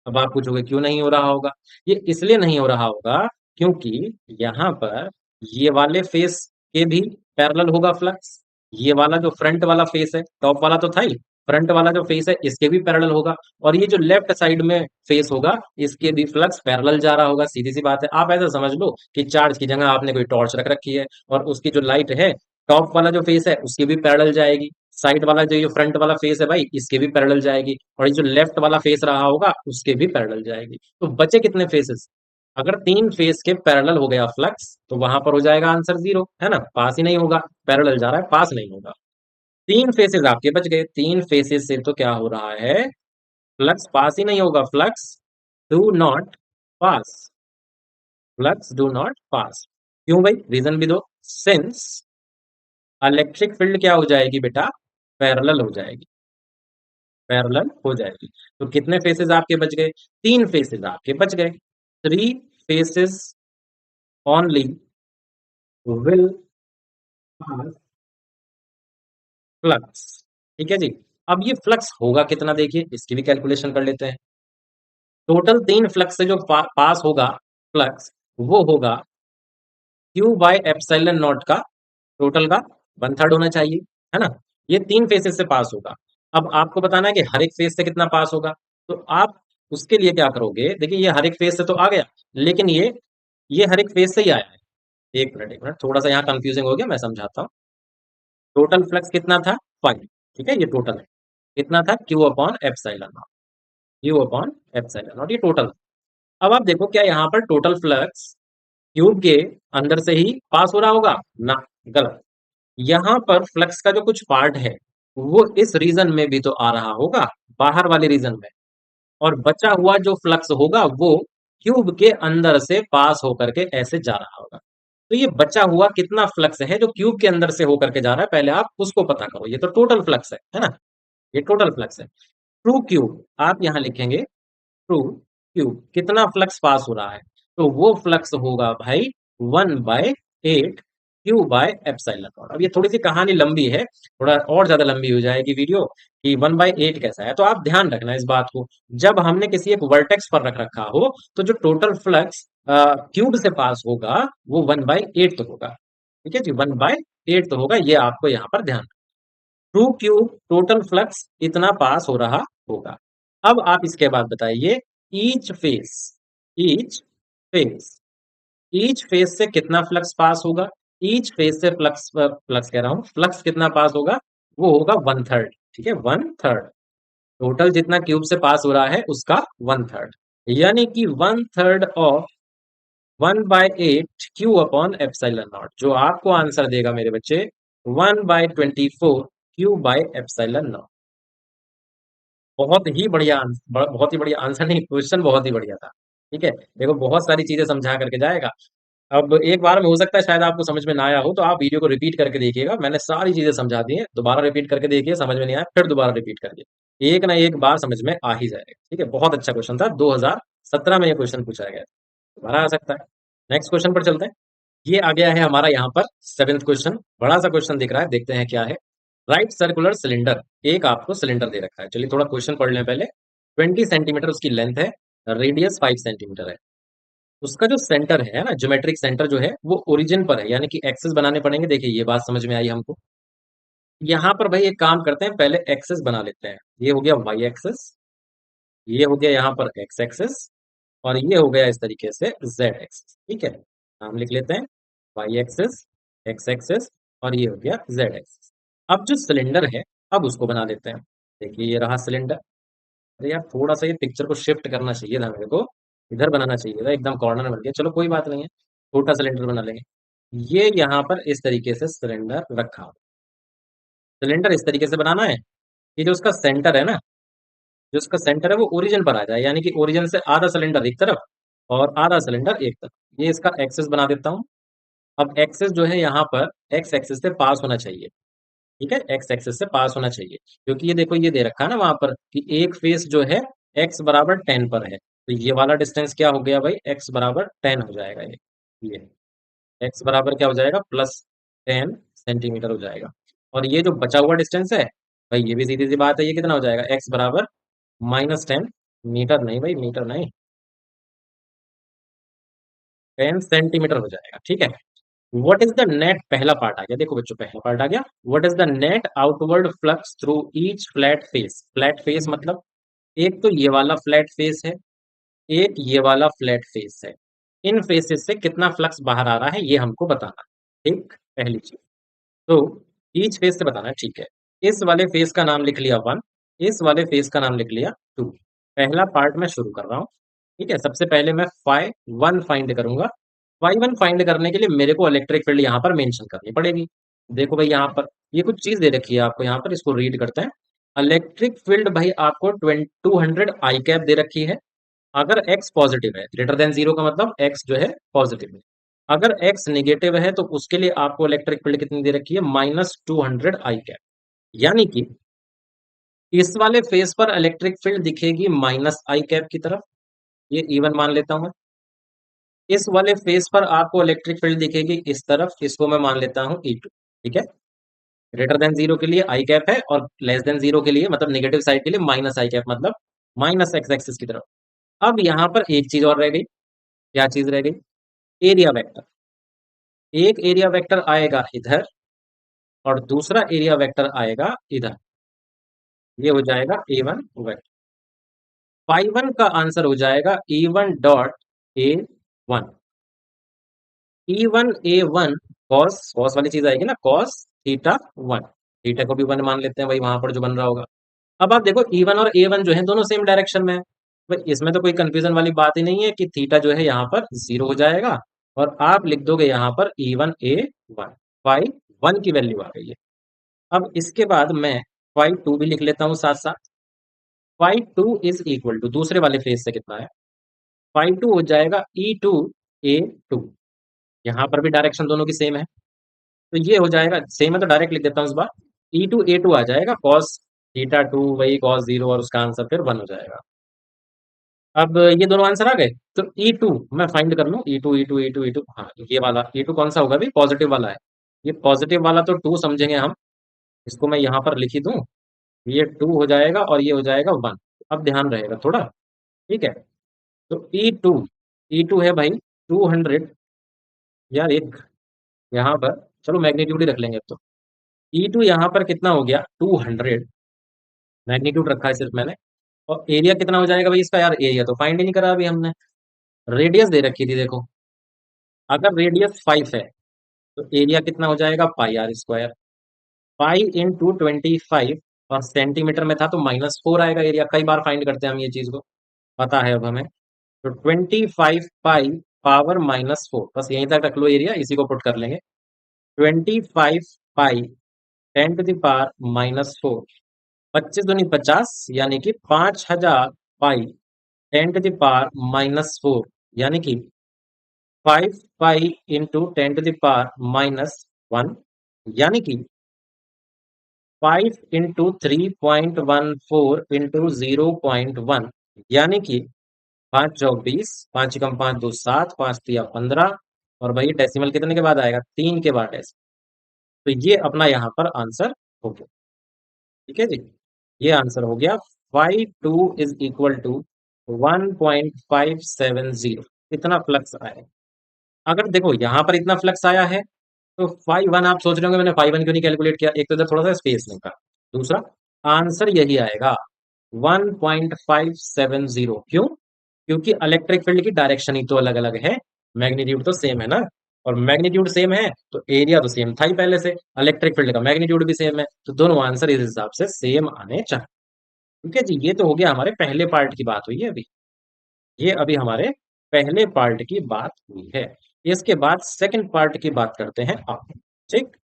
अब आप पूछोगे क्यों नहीं हो रहा होगा, ये इसलिए नहीं हो रहा होगा क्योंकि यहाँ पर ये वाले फेस के भी पैरेलल होगा फ्लक्स। ये वाला जो फ्रंट वाला फेस है, टॉप वाला तो था ही, फ्रंट वाला जो फेस है इसके भी पैरेलल होगा। और ये जो लेफ्ट साइड में फेस होगा, इसके भी फ्लक्स पैरेलल जा रहा होगा। सीधी सी बात है, आप ऐसा समझ लो कि चार्ज की जगह आपने कोई टॉर्च रख रखी है, और उसकी जो लाइट है, टॉप वाला जो फेस है उसकी भी पैरेलल जाएगी, साइड वाला जो ये फ्रंट वाला फेस है भाई, इसके भी पैरेलल जाएगी, और ये जो लेफ्ट वाला फेस रहा होगा उसके भी पैरेलल जाएगी। तो बचे कितने फेसेस, अगर तीन फेस के पैरेलल हो गया फ्लक्स, तो वहां पर हो जाएगा आंसर 0, है ना, पास ही नहीं होगा, पैरेलल जा रहा है, पास नहीं होगा। तीन फेसेस आपके बच गए, तीन फेसेस से तो क्या हो रहा है, फ्लक्स पास ही नहीं होगा, flux do not pass, flux do not pass. क्यों भाई, रीजन भी दो। सिंस इलेक्ट्रिक फील्ड क्या हो जाएगी बेटा, पैरेलल हो जाएगी, पैरेलल हो जाएगी। तो कितने फेसेस आपके बच गए, तीन फेसेस आपके बच गए। Three faces only will pass flux. ठीक है जी। अब ये फ्लक्स होगा कितना, देखिए इसकी भी कैलकुलेशन कर लेते हैं। टोटल तीन फ्लक्स से जो पास होगा फ्लक्स, वो होगा क्यू बाय एप्सिलॉन नॉट का, टोटल का वन थर्ड होना चाहिए, है ना। ये तीन फेसेस से पास होगा। अब आपको बताना है कि हर एक फेस से कितना पास होगा। तो आप उसके लिए क्या करोगे, देखिए ये हर एक फेस से तो आ गया, लेकिन ये हर एक फेस से ही आया है। एक मिनट थोड़ा सा यहाँ कंफ्यूजिंग हो गया, मैं समझाता हूँ। टोटल फ्लक्स कितना था, 5। ठीक है, ये टोटल है। कितना था, Q upon epsilon naught, Q upon epsilon not, ये टोटल। अब आप देखो क्या यहाँ पर टोटल फ्लक्स ट्यूब के अंदर से ही पास हो रहा होगा ना, गलत। यहाँ पर फ्लक्स का जो कुछ पार्ट है वो इस रीजन में भी तो आ रहा होगा, बाहर वाले रीजन में। और बचा हुआ जो फ्लक्स होगा वो ट्यूब के अंदर से पास होकर के ऐसे जा रहा होगा। तो ये बचा हुआ कितना फ्लक्स है जो ट्यूब के अंदर से होकर के जा रहा है, पहले आप उसको पता करो। ये तो टोटल फ्लक्स है ना, ये टोटल फ्लक्स है। ट्रू क्यूब आप यहां लिखेंगे, ट्रू क्यूब कितना फ्लक्स पास हो रहा है, तो वो फ्लक्स होगा भाई 1/8 क्यू बाय एप्सिलॉन नॉट। अब ये थोड़ी सी कहानी लंबी है, थोड़ा और ज्यादा लंबी हो जाएगी वीडियो कि 1/8 कैसा है, तो आप ध्यान रखना इस बात को। जब हमने किसी एक वर्टेक्स पर रख रखा हो तो जो टोटल फ्लक्स क्यूब से पास होगा वो 1/8 होगा। ठीक है जी, 1/8 होगा, ये आपको यहाँ पर ध्यान। ट्रू क्यूब टोटल फ्लक्स इतना पास हो रहा होगा। अब आप इसके बाद बताइए, each face, each face, each face से कितना फ्लक्स पास होगा। ईच फेस से फ्लक्स, फ्लक्स कह रहा हूं, फ्लक्स कितना पास होगा, वो होगा वन थर्ड। ठीक है, वन थर्ड। टोटल जितना क्यूब से पास हो रहा है उसका वन थर्ड, यानी कि one third of 1/8 Q upon epsilon not, जो आपको आंसर देगा मेरे बच्चे 1/24 क्यू बाय एप्सिलॉन नॉट। बहुत ही बढ़िया आंसर, बहुत ही बढ़िया आंसर नहीं, क्वेश्चन बहुत ही बढ़िया था। ठीक है, देखो बहुत सारी चीजें समझा करके जाएगा। अब एक बार में हो सकता है शायद आपको समझ में ना आया हो, तो आप वीडियो को रिपीट करके देखिएगा, मैंने सारी चीजें समझा दी हैं। दोबारा रिपीट करके देखिए, समझ में नहीं आया फिर दोबारा रिपीट करिए, एक ना एक बार समझ में आ ही जाएगा। ठीक है, बहुत अच्छा क्वेश्चन था, 2017 में ये क्वेश्चन पूछा गया था, दोबारा आ सकता है। नेक्स्ट क्वेश्चन पर चलते हैं। ये आ गया है हमारा यहाँ पर सेवेंथ क्वेश्चन, बड़ा सा क्वेश्चन दिख रहा है, देखते हैं क्या है। राइट सर्कुलर सिलेंडर, एक आपको सिलेंडर दे रखा है, चलिए थोड़ा क्वेश्चन पढ़ लें पहले। 20 सेंटीमीटर उसकी लेंथ है, रेडियस 5 सेंटीमीटर है। उसका जो सेंटर है ना, ज्योमेट्रिक सेंटर जो है वो ओरिजिन पर है, यानी कि एक्सेस बनाने पड़ेंगे। देखिए ये बात समझ में आई हमको। यहाँ पर भाई एक काम करते हैं, पहले एक्सेस बना लेते हैं। ये हो गया वाई एक्सेस, ये हो गया यहाँ पर एक्स एक्सेस, और ये हो गया इस तरीके से जेड एक्सेस। ठीक है, नाम लिख लेते हैं, वाई एक्सेस, एक्स एक्सेस, और ये हो गया जेड एक्सेस। अब जो सिलेंडर है, अब उसको बना लेते हैं। देखिए ये रहा सिलेंडर। अरे यार थोड़ा सा ये पिक्चर को शिफ्ट करना चाहिए था मेरे को, इधर बनाना चाहिए था, एकदम कॉर्नर में बन गया। चलो कोई बात नहीं है, छोटा सिलेंडर बना लेंगे। ये यहाँ पर इस तरीके से सिलेंडर रखा हो। सिलेंडर इस तरीके से बनाना है कि जो उसका सेंटर है ना, जो उसका सेंटर है वो ओरिजिन पर आ जाए, यानी कि ओरिजिन से आधा सिलेंडर एक तरफ और आधा सिलेंडर एक तरफ। ये इसका एक्सेस बना देता हूँ। अब एक्सेस जो है यहाँ पर एक्स एक्सेस से पास होना चाहिए। ठीक है, एक्स एक्सेस से पास होना चाहिए, क्योंकि ये देखो ये दे रखा है ना वहां पर कि एक फेस जो है एक्स बराबर 10 पर है, तो ये वाला डिस्टेंस क्या हो गया भाई, एक्स बराबर 10 हो जाएगा। ये एक्स बराबर क्या हो जाएगा, +10 सेंटीमीटर हो जाएगा। और ये जो बचा हुआ डिस्टेंस है भाई, ये भी सीधी सी बात है, ये कितना हो जाएगा, एक्स बराबर -10 मीटर, नहीं भाई मीटर नहीं, 10 सेंटीमीटर हो जाएगा। ठीक है, व्हाट इज द नेट, पहला पार्ट आ गया, देखो बच्चों पहला पार्ट आ गया। What is the net outward flux through each flat face. Flat face मतलब एक तो ये वाला फ्लैट फेस है, एक ये वाला फ्लैट फेस है। इन फेसेस से कितना फ्लक्स बाहर आ रहा है ये हमको बताना है। ठीक, पहली चीज तो ईच फेस से बताना है। ठीक है, इस वाले फेस का नाम लिख लिया 1, इस वाले फेस का नाम लिख लिया 2। पहला पार्ट मैं शुरू कर रहा हूँ। ठीक है, सबसे पहले मैं फाई वन फाइंड करूंगा। फाई वन फाइंड करने के लिए मेरे को इलेक्ट्रिक फील्ड यहाँ पर मेंशन करनी पड़ेगी। देखो भाई यहाँ पर ये कुछ चीज दे रखी है आपको, यहाँ पर इसको रीड करते हैं। इलेक्ट्रिक फील्ड भाई आपको 200 आई कैप दे रखी है। अगर x पॉजिटिव है, ग्रेटर देन जीरो का मतलब x जो है पॉजिटिव है। अगर x निगेटिव है तो उसके लिए आपको इलेक्ट्रिक फील्ड कितनी दे रखी है, -200 आई कैप। यानी कि इस वाले फेस पर इलेक्ट्रिक फील्ड दिखेगी माइनस आई कैप की तरफ, ये इवन मान लेता हूं मैं। इस वाले फेस पर आपको इलेक्ट्रिक फील्ड दिखेगी इस तरफ, इसको मैं मान लेता हूं E2। ठीक है, ग्रेटर देन जीरो के लिए आई कैप है और लेस देन जीरो के लिए मतलब नेगेटिव साइड के लिए माइनस आई कैप, मतलब माइनस एक्स एक्सिस की तरफ। अब यहां पर एक चीज और रह गई। क्या चीज रह गई? Area vector. एक एरिया वेक्टर आएगा इधर और दूसरा एरिया वेक्टर आएगा इधर। ये हो जाएगा A1 वेक्टर। फाई वन का आंसर हो जाएगा E1 dot A1। E1 A1 cos cos वाली चीज आएगी ना, कॉस थीटा 1। थीटा को भी वन मान लेते हैं भाई, वहां पर जो बन रहा होगा। अब आप देखो E1 और A1 जो है दोनों सेम डायरेक्शन में है। भाई इसमें तो कोई कंफ्यूजन वाली बात ही नहीं है कि थीटा जो है यहाँ पर जीरो हो जाएगा और आप लिख दोगे यहाँ पर E1 A1। फाई वन की वैल्यू आ गई है। अब इसके बाद मैं फाई टू भी लिख लेता हूँ साथ साथ। Phi two is equal to दूसरे वाले फेज से कितना है, फाई टू हो जाएगा E2 A2। यहाँ पर भी डायरेक्शन दोनों की सेम है, तो ये हो जाएगा सेम है तो डायरेक्ट लिख देता हूँ इस बार। E2 A2 आ जाएगा कॉस थीटा 2 वही कॉस जीरो और उसका आंसर फिर वन हो जाएगा। अब ये दोनों आंसर आ गए तो E2 मैं फाइंड कर लूँ। E2 हाँ, ये वाला E2 कौन सा होगा भाई, पॉजिटिव वाला है। ये पॉजिटिव वाला तो टू समझेंगे हम, इसको मैं यहाँ पर लिख ही दूं। ये टू हो जाएगा और ये हो जाएगा वन। अब ध्यान रहेगा थोड़ा। ठीक है, तो ई टू है भाई 200। यार एक यहाँ पर चलो मैग्नीट्यूड ही रख लेंगे अब तो। E2 यहाँ पर कितना हो गया, 200। मैग्नीट्यूड रखा है सिर्फ मैंने। और एरिया कितना हो जाएगा भाई इसका, यार एरिया तो फाइंड ही नहीं करा अभी हमने। रेडियस दे रखी थी देखो, अगर रेडियस 5 है तो एरिया कितना हो जाएगा, πr²। पाई इंटू 25 और सेंटीमीटर में था तो -4 आएगा एरिया। कई बार फाइंड करते हैं हम ये चीज को, पता है अब हमें। तो 25 पाई पावर -4, बस यहीं तक रख लो एरिया, इसी को पुट कर लेंगे। 25 पाई 10 टू द पावर -4, 25 दूनी 50 यानी कि 5000 पाई 10 टू द पावर -4, यानी कि 5 pi into 10 to the power -1, यानी कि 5 इंटू 3.14 इंटू 0.1, यानी कि 5 चौक 20, 5 एकम 5 दो 7, 5 तिया 15। और भाई डेसिमल कितने के बाद आएगा, 3 के बाद डेसिमल। तो ये अपना यहाँ पर आंसर हो गया। ठीक है जी, ये आंसर हो गया। Phi 2 is equal to 1.570। इतना फ्लक्स आया। अगर देखो यहाँ पर इतना फ्लक्स आया है तो फाई 1 आप सोच रहे होंगे मैंने फाई 1 क्यों नहीं कैलकुलेट किया, एक तो इधर थोड़ा सा स्पेस नहीं था, दूसरा आंसर यही आएगा 1.570। क्यों? क्योंकि इलेक्ट्रिक फील्ड की डायरेक्शन ही तो अलग अलग है, मैग्नीट्यूड तो सेम है ना। और मैग्नीट्यूड सेम है तो एरिया तो सेम था ही पहले से, इलेक्ट्रिक फील्ड का मैग्नीट्यूड भी सेम है, तो दोनों आंसर इस हिसाब से सेम आने चाहिए। ठीक है जी, ये तो हो गया हमारे पहले पार्ट की बात हुई है अभी। ये अभी हमारे पहले पार्ट की बात हुई है। इसके बाद सेकंड पार्ट की बात करते हैं आप। ठीक,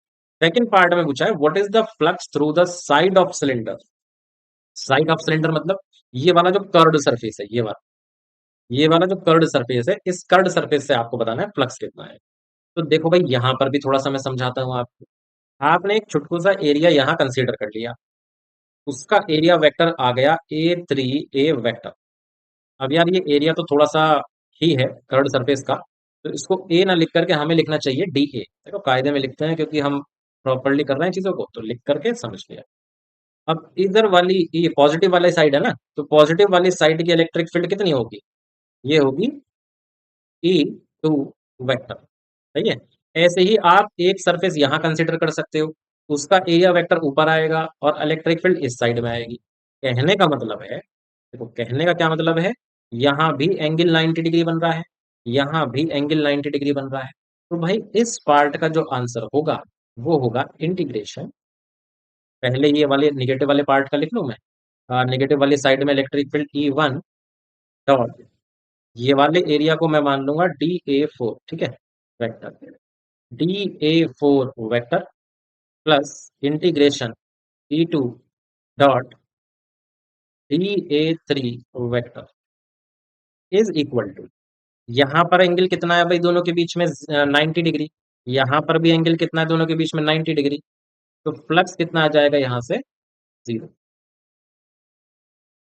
सेकंड पार्ट में पूछा है what is the flux through the side of cylinder. Side of cylinder मतलब ये वाला जो कर्व्ड सरफेस है, ये वाला जो कर्व्ड सरफेस है, इस कर्व्ड सरफेस से आपको बताना है फ्लक्स कितना है। तो देखो भाई यहाँ पर भी थोड़ा सा मैं समझाता हूँ आपको। आपने एक छुटकू सा एरिया यहाँ कंसीडर कर लिया, उसका एरिया वेक्टर आ गया A3 A वेक्टर। अब यार ये एरिया तो थोड़ा सा ही है कर्व्ड सरफेस का, तो इसको ए ना लिख करके हमें लिखना चाहिए DA। देखो कायदे में लिखते हैं क्योंकि हम प्रॉपरली कर रहे हैं चीजों को, तो लिख करके समझ लिया। अब इधर वाली ये पॉजिटिव वाली साइड है ना, तो पॉजिटिव वाली साइड की इलेक्ट्रिक फील्ड कितनी होगी, ये होगी E2 वेक्टर। सही है। ऐसे ही आप एक सरफेस यहाँ कंसिडर कर सकते हो, उसका एरिया वेक्टर ऊपर आएगा और इलेक्ट्रिक फील्ड इस साइड में आएगी। कहने का मतलब है, देखो कहने का क्या मतलब है, यहाँ भी एंगल 90 डिग्री बन रहा है, यहाँ भी एंगल 90 डिग्री बन रहा है। तो भाई इस पार्ट का जो आंसर होगा वो होगा इंटीग्रेशन। पहले ये वाले निगेटिव वाले पार्ट का लिख लूं मैं, निगेटिव वाली साइड में इलेक्ट्रिक फील्ड E1 डॉट, ये वाले एरिया को मैं मान लूंगा DA4। ठीक है, vector DA4 vector plus integration E2 dot DA3 vector. Is equal to, यहाँ पर एंगल कितना है भाई दोनों के बीच में 90 डिग्री, यहाँ पर भी एंगल कितना है दोनों के बीच में 90 डिग्री, तो फ्लक्स कितना आ जाएगा यहाँ से, जीरो।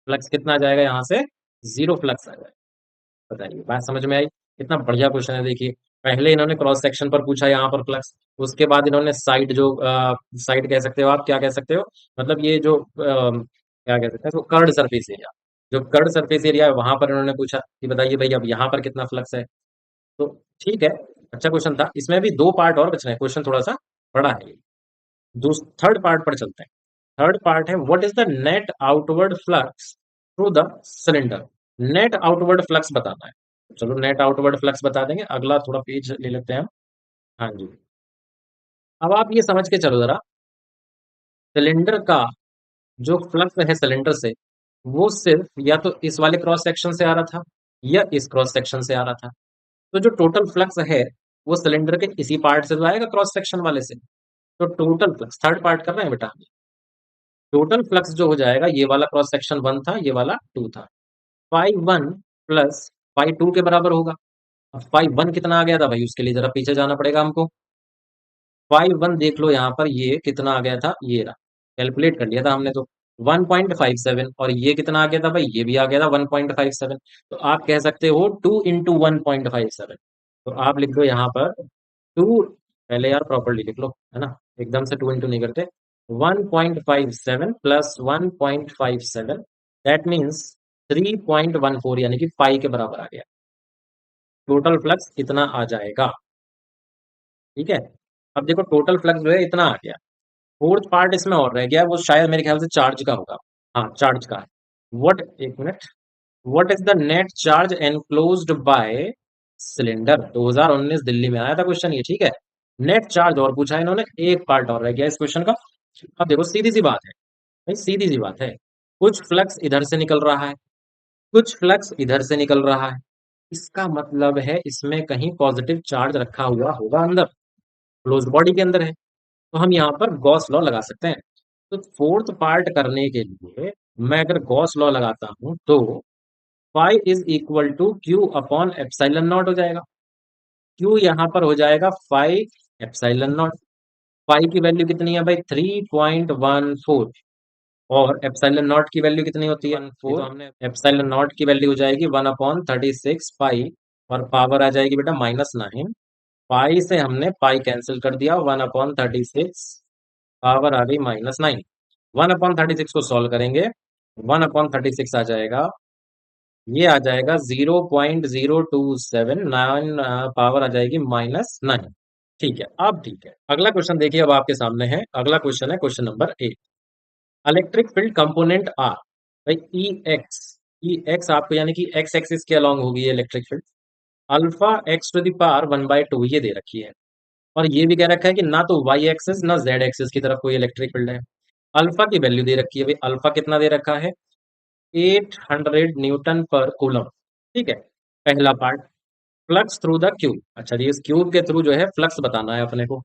फ्लक्स कितना आ जाएगा यहाँ से, जीरो फ्लक्स आ जाएगा। बताइए बात समझ में आई? कितना बढ़िया क्वेश्चन है देखिए। पहले इन्होंने क्रॉस सेक्शन पर पूछा यहाँ पर फ्लक्स, उसके बाद इन्होंने साइड जो साइड कह सकते हो आप, क्या कह सकते हो, मतलब ये जो क्या कह सकते हैं, तो कर्ड सरफेस एरिया, जो कर्ड सरफेस एरिया है वहां पर इन्होंने पूछा कि बताइए भाई अब यहाँ पर कितना फ्लक्स है। तो ठीक है, अच्छा क्वेश्चन था, इसमें भी दो पार्ट और बच रहे हैं, क्वेश्चन थोड़ा सा बड़ा है। थर्ड पार्ट पर चलते हैं। थर्ड पार्ट है, what is the net outward flux through the cylinder. Net outward flux बताना है। चलो नेट आउटवर्ड फ्लक्स बता देंगे, अगला थोड़ा पेज ले लेते हैं हम। हाँ जी, अब आप ये समझ के चलो जरा, सिलेंडर का जो फ्लक्स है सिलेंडर से, वो सिर्फ या तो इस वाले क्रॉस सेक्शन से आ रहा था या इस क्रॉस सेक्शन से आ रहा था। तो जो टोटल फ्लक्स है वो सिलेंडर के इसी पार्ट से तो आएगा, क्रॉस सेक्शन वाले से। तो टोटल फ्लक्स थर्ड पार्ट कर रहे हैं बेटा, टोटल फ्लक्स जो हो जाएगा, ये वाला क्रॉस सेक्शन वन था, ये वाला टू था, five one plus five two के बराबर होगा। अब फाइव वन कितना आ गया था भाई, उसके लिए जरा पीछे जाना पड़ेगा हमको। फाइव वन देख लो यहाँ पर, ये कितना आ गया था, ये रहा, कैलकुलेट कर लिया था हमने तो 1.57, और ये कितना आ गया था भाई, ये भी आ गया था 1.57। तो आप कह सकते हो 2 × 1.57। तो आप लिख दो यहाँ पर टू, पहले यार प्रॉपरली लिख लो, है ना, एकदम से टू इंटू नहीं करते। 1.57 प्लस 1.57, दैट मीन्स 3.14, यानी कि पाई के बराबर आ गया। टोटल फ्लक्स इतना आ जाएगा, ठीक है। अब देखो टोटल फ्लक्स जो है इतना आ गया। फोर्थ पार्ट इसमें और रह गया, वो शायद मेरे ख्याल से चार्ज का होगा। हाँ चार्ज का है। व्हाट, एक minute, what is the net charge enclosed bye cylinder. 2019 Delhi में आया था क्वेश्चन ये, ठीक है। नेट चार्ज और पूछा है इन्होंने, एक पार्ट और रह गया इस क्वेश्चन का। अब देखो सीधी सी बात है भाई, सीधी सी बात है, कुछ फ्लक्स इधर से निकल रहा है, कुछ फ्लक्स इधर से निकल रहा है, इसका मतलब है इसमें कहीं पॉजिटिव चार्ज रखा हुआ होगा अंदर, क्लोज बॉडी के अंदर है। तो हम यहाँ पर गॉस लॉ लगा सकते हैं। तो फोर्थ पार्ट करने के लिए मैं अगर गॉस लॉ लगाता हूं तो phi is equal to q upon epsilon naught हो जाएगा। क्यू यहाँ पर हो जाएगा फाई एप्साइलन नॉट। फाई की वैल्यू कितनी है भाई, 3.14, और एप्साइलन नॉट की वैल्यू कितनी होती है, 4। हमने एप्साइलन नॉट की वैल्यू हो जाएगी 1/36 पाई, और पावर आ जाएगी बेटा -9। पाई से हमने पाई कैंसिल कर दिया, 1/36, पावर आ गई -9। 1/36 को सॉल्व करेंगे, 1/36 आ जाएगा, ये आ जाएगा 0.0279, पावर आ जाएगी -9। ठीक है, अब ठीक है, अगला क्वेश्चन देखिए, अब आपके सामने है अगला क्वेश्चन, है question number 8। Electric field component are, भाई ई एक्स आपको, यानी कि एक्स एक्सिस के अलॉन्ग होगी ये इलेक्ट्रिक फील्ड, अल्फा x⁻1/2 ये दे रखी है। और ये भी कह रखा है कि ना तो वाई एक्सिस ना जेड एक्सिस की तरफ कोई इलेक्ट्रिक फील्ड है। अल्फा की वैल्यू दे रखी है, भाई अल्फा कितना दे रखा है, 800 न्यूटन पर कूलम, ठीक है, पहला part. Flux through the cube, अच्छा जी, इस क्यूब के थ्रू जो है फ्लक्स बताना है अपने को,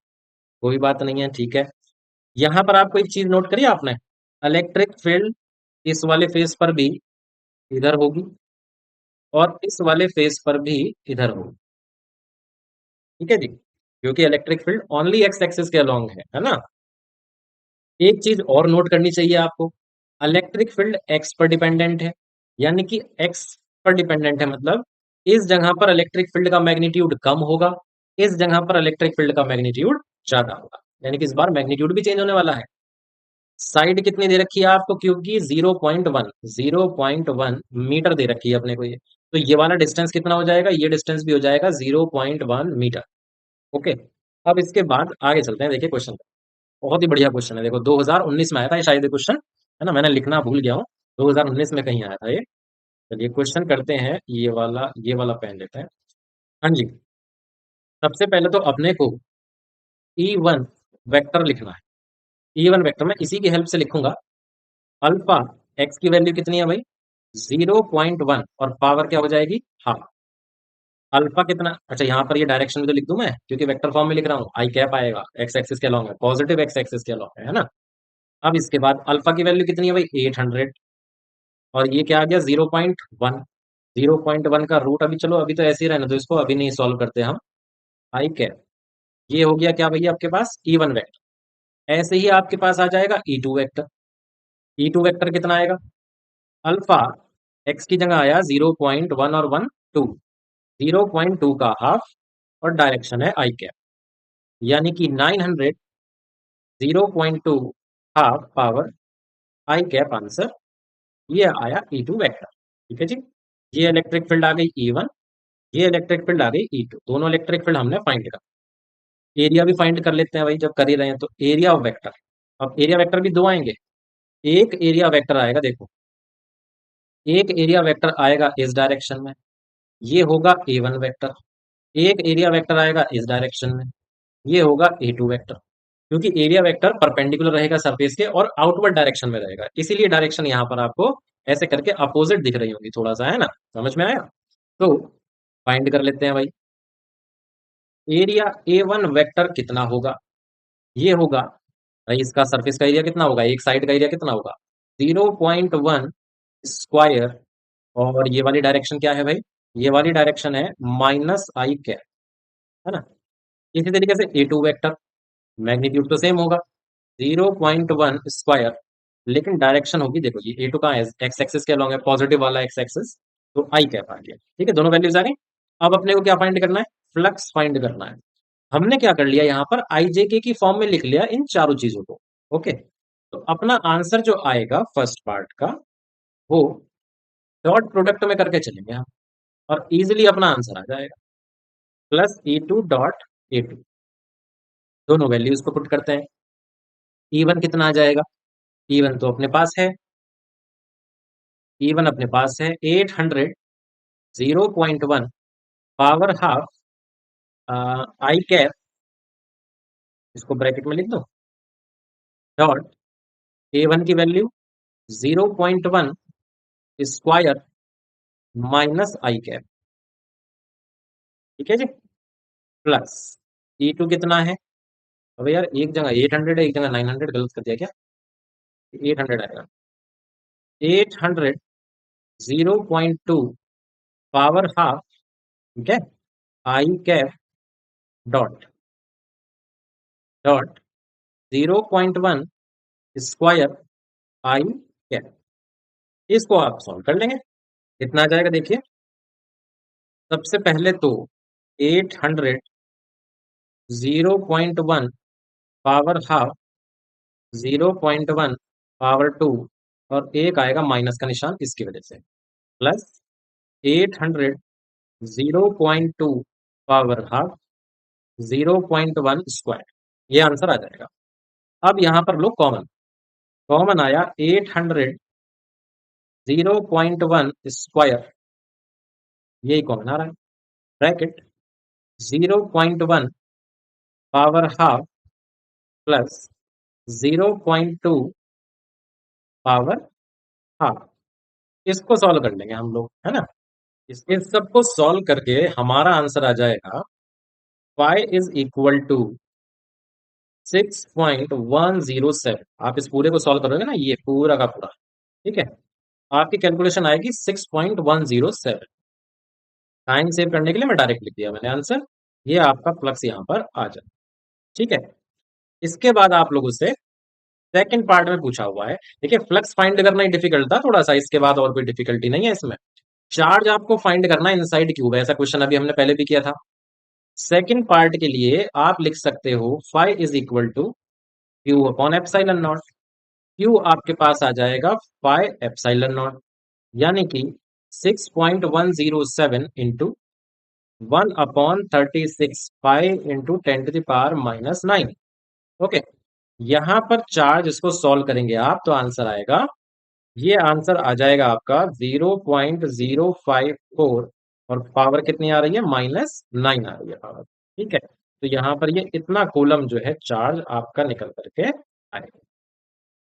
कोई बात नहीं है, ठीक है। यहाँ पर आपको एक चीज नोट करी आपने, इलेक्ट्रिक फील्ड इस वाले फेस पर भी इधर होगी, और इस वाले फेस पर भी इधर होगी, ठीक है जी, क्योंकि electric field only x axis के अलोंग है ना। एक चीज और नोट करनी चाहिए आपको, इलेक्ट्रिक फील्ड एक्स पर डिपेंडेंट है, यानी कि एक्स पर डिपेंडेंट है, मतलब इस जगह पर इलेक्ट्रिक फील्ड का मैग्नीट्यूड कम होगा, इस जगह पर इलेक्ट्रिक फील्ड का मैग्नीट्यूड ज्यादा होगा, यानी कि इस बार मैग्नीट्यूड भी चेंज होने वाला है। साइड कितनी दे रखी है आपको क्यूब की, 0.1 मीटर दे रखी है अपने को ये। तो ये वाला डिस्टेंस कितना हो जाएगा, ये डिस्टेंस भी हो जाएगा 0.1 मीटर। ओके, अब इसके बाद आगे चलते हैं, देखिए क्वेश्चन, बहुत ही बढ़िया क्वेश्चन है, देखो 2019 में आया था ये शायद क्वेश्चन, है ना, मैंने लिखना भूल गया हूँ, 2019 में कहीं आया था ये। चलिए क्वेश्चन करते हैं, ये वाला पेन लेते हैं। हाँ जी, सबसे पहले तो अपने को E1 वेक्टर लिखना है। E1 वेक्टर मैं इसी की हेल्प से लिखूंगा। अल्फा एक्स की वैल्यू कितनी है भाई, 0.1, और पावर क्या हो जाएगी, हाफ। अल्फा कितना, अच्छा यहाँ पर ये डायरेक्शन में तो लिख दूं मैं, क्योंकि वेक्टर फॉर्म में लिख रहा हूँ, आई कैप आएगा, एक्स एक्सिस के अलॉन्ग है, पॉजिटिव एक्स एक्सिस के अलॉन्ग है ना। अब इसके बाद अल्फा की वैल्यू कितनी है भाई, 800, और ये क्या आ गया 0.1, 0.1 का रूट, अभी चलो अभी तो ऐसे ही रहने दो इसको, अभी नहीं सॉल्व करते हम। आई कैप, ये हो गया क्या भैया आपके पास E1 वेक्टर। ऐसे ही आपके पास आ जाएगा E2 वेक्टर। E2 वेक्टर कितना आएगा, अल्फा एक्स की जगह आया 0.1 और 1 2, 0.2 का हाफ और डायरेक्शन है आई कैप, यानी कि 900 0.2 हाफ पावर आई कैप आंसर। ये आया E2 वेक्टर। ठीक है जी, ये इलेक्ट्रिक फील्ड आ गई E1, ये इलेक्ट्रिक फील्ड आ गई E2, दोनों इलेक्ट्रिक फील्ड हमने फाइंड कर। एरिया भी फाइंड कर लेते हैं भाई, जब कर ही रहे हैं तो एरिया ऑफ वेक्टर। अब एरिया वेक्टर भी दो आएंगे, एक एरिया वेक्टर आएगा देखो, एक एरिया वेक्टर आएगा इस डायरेक्शन में, ये होगा A1 वेक्टर। एक एरिया वेक्टर आएगा इस डायरेक्शन में, ये होगा A2 वेक्टर। क्योंकि एरिया वेक्टर परपेंडिकुलर रहेगा सरफेस के और आउटवर्ड डायरेक्शन में रहेगा, इसीलिए डायरेक्शन यहाँ पर आपको ऐसे करके अपोजिट दिख रही होगी थोड़ा सा, है ना, समझ में आया। तो फाइंड कर लेते हैं भाई, एरिया A1 वेक्टर कितना होगा, ये होगा भाई, इसका सरफेस का एरिया कितना होगा, एक साइड का एरिया कितना होगा 0.1 स्क्वायर, और ये वाली डायरेक्शन क्या है भाई, ये वाली डायरेक्शन है माइनस आई कैप, है ना। इसी तरीके से A2 वेक्टर, मैग्नीट्यूड तो सेम होगा 0.1 स्क्वायर, लेकिन डायरेक्शन होगी देखो, ये A2 का एक्स एक्सिस के अलॉन्ग है, पॉजिटिव वाला एक्स एक्सिस, तो आई कैप आ गया। ठीक है, दोनों वैल्यूज आ गई। अब अपने को क्या फाइंड करना है, फ्लक्स फाइंड करना है। हमने क्या कर लिया यहाँ पर, आई जे के की फॉर्म में लिख लिया इन चारों चीजों को। ओके, तो अपना आंसर जो आएगा फर्स्ट पार्ट का, वो डॉट प्रोडक्ट में करके चलेंगे हम, और इजीली अपना आंसर आ जाएगा, प्लस E2 डॉट A2, दोनों वैल्यूज को पुट करते हैं। E1 कितना आ जाएगा, E1 तो अपने पास है, E1 अपने पास है 800 0.1 पावर हाफ आई कैप, इसको ब्रैकेट में लिख दो, डॉट A1 की वैल्यू 0.1 स्क्वायर माइनस आई कैप। ठीक है जी, प्लस E2 कितना है, अब यार एक जगह 800 है, एक जगह 900, गलत कर दिया क्या, 800 आएगा, 800 0.2 पावर हाफ, ठीक है, आई कैप डॉट डॉट 0.1 स्क्वायर आई कैप। इसको आप सॉल्व कर लेंगे, कितना आ जाएगा देखिए, सबसे पहले तो 800 0.1 पावर हाफ 0.1 पावर 2, और एक आएगा माइनस का निशान इसकी वजह से, प्लस 800 0.2 पावर हाफ 0.1 स्क्वायर, ये आंसर आ जाएगा। अब यहां पर लो कॉमन, कॉमन आया 800 0.1 स्क्वायर, यही कॉमन आ रहा है, bracket 0.1 power half plus 0.2 power half, इसको सॉल्व कर लेंगे हम लोग, है ना। इस सबको सॉल्व करके हमारा आंसर आ जाएगा फाई इज इक्वल टू 6.107। आप इस पूरे को सॉल्व करोगे ना, ये पूरा का पूरा, ठीक है, आपकी कैलकुलेशन आएगी 6.107। टाइम सेव करने के लिए मैं डायरेक्ट लिख दिया मैंने आंसर, ये आपका फ्लक्स यहाँ पर आ जाए। ठीक है, इसके बाद आप लोगों से सेकंड पार्ट में पूछा हुआ है, देखिए फ्लक्स फाइंड करना ही डिफिकल्ट था थोड़ा सा, इसके बाद और कोई डिफिकल्टी नहीं है इसमें। चार्ज आपको फाइंड करना है इनसाइड क्यूब, ऐसा क्वेश्चन अभी हमने पहले भी किया था। सेकंड पार्ट के लिए आप लिख सकते हो phi is equal to q upon epsilon naught. Q आपके पास आ जाएगा फाई एप्सिलॉन नॉट, यानी कि 6.107 इंटू 1/36 पाई इंटू 10⁻⁻9। ओके, यहां पर चार्ज इसको सॉल्व करेंगे आप तो आंसर आएगा, ये आंसर आ जाएगा आपका 0.054, और पावर कितनी आ रही है, -9 आ रही है पावर। ठीक है, तो यहाँ पर ये इतना कूलम जो है चार्ज आपका निकल करके आएगा।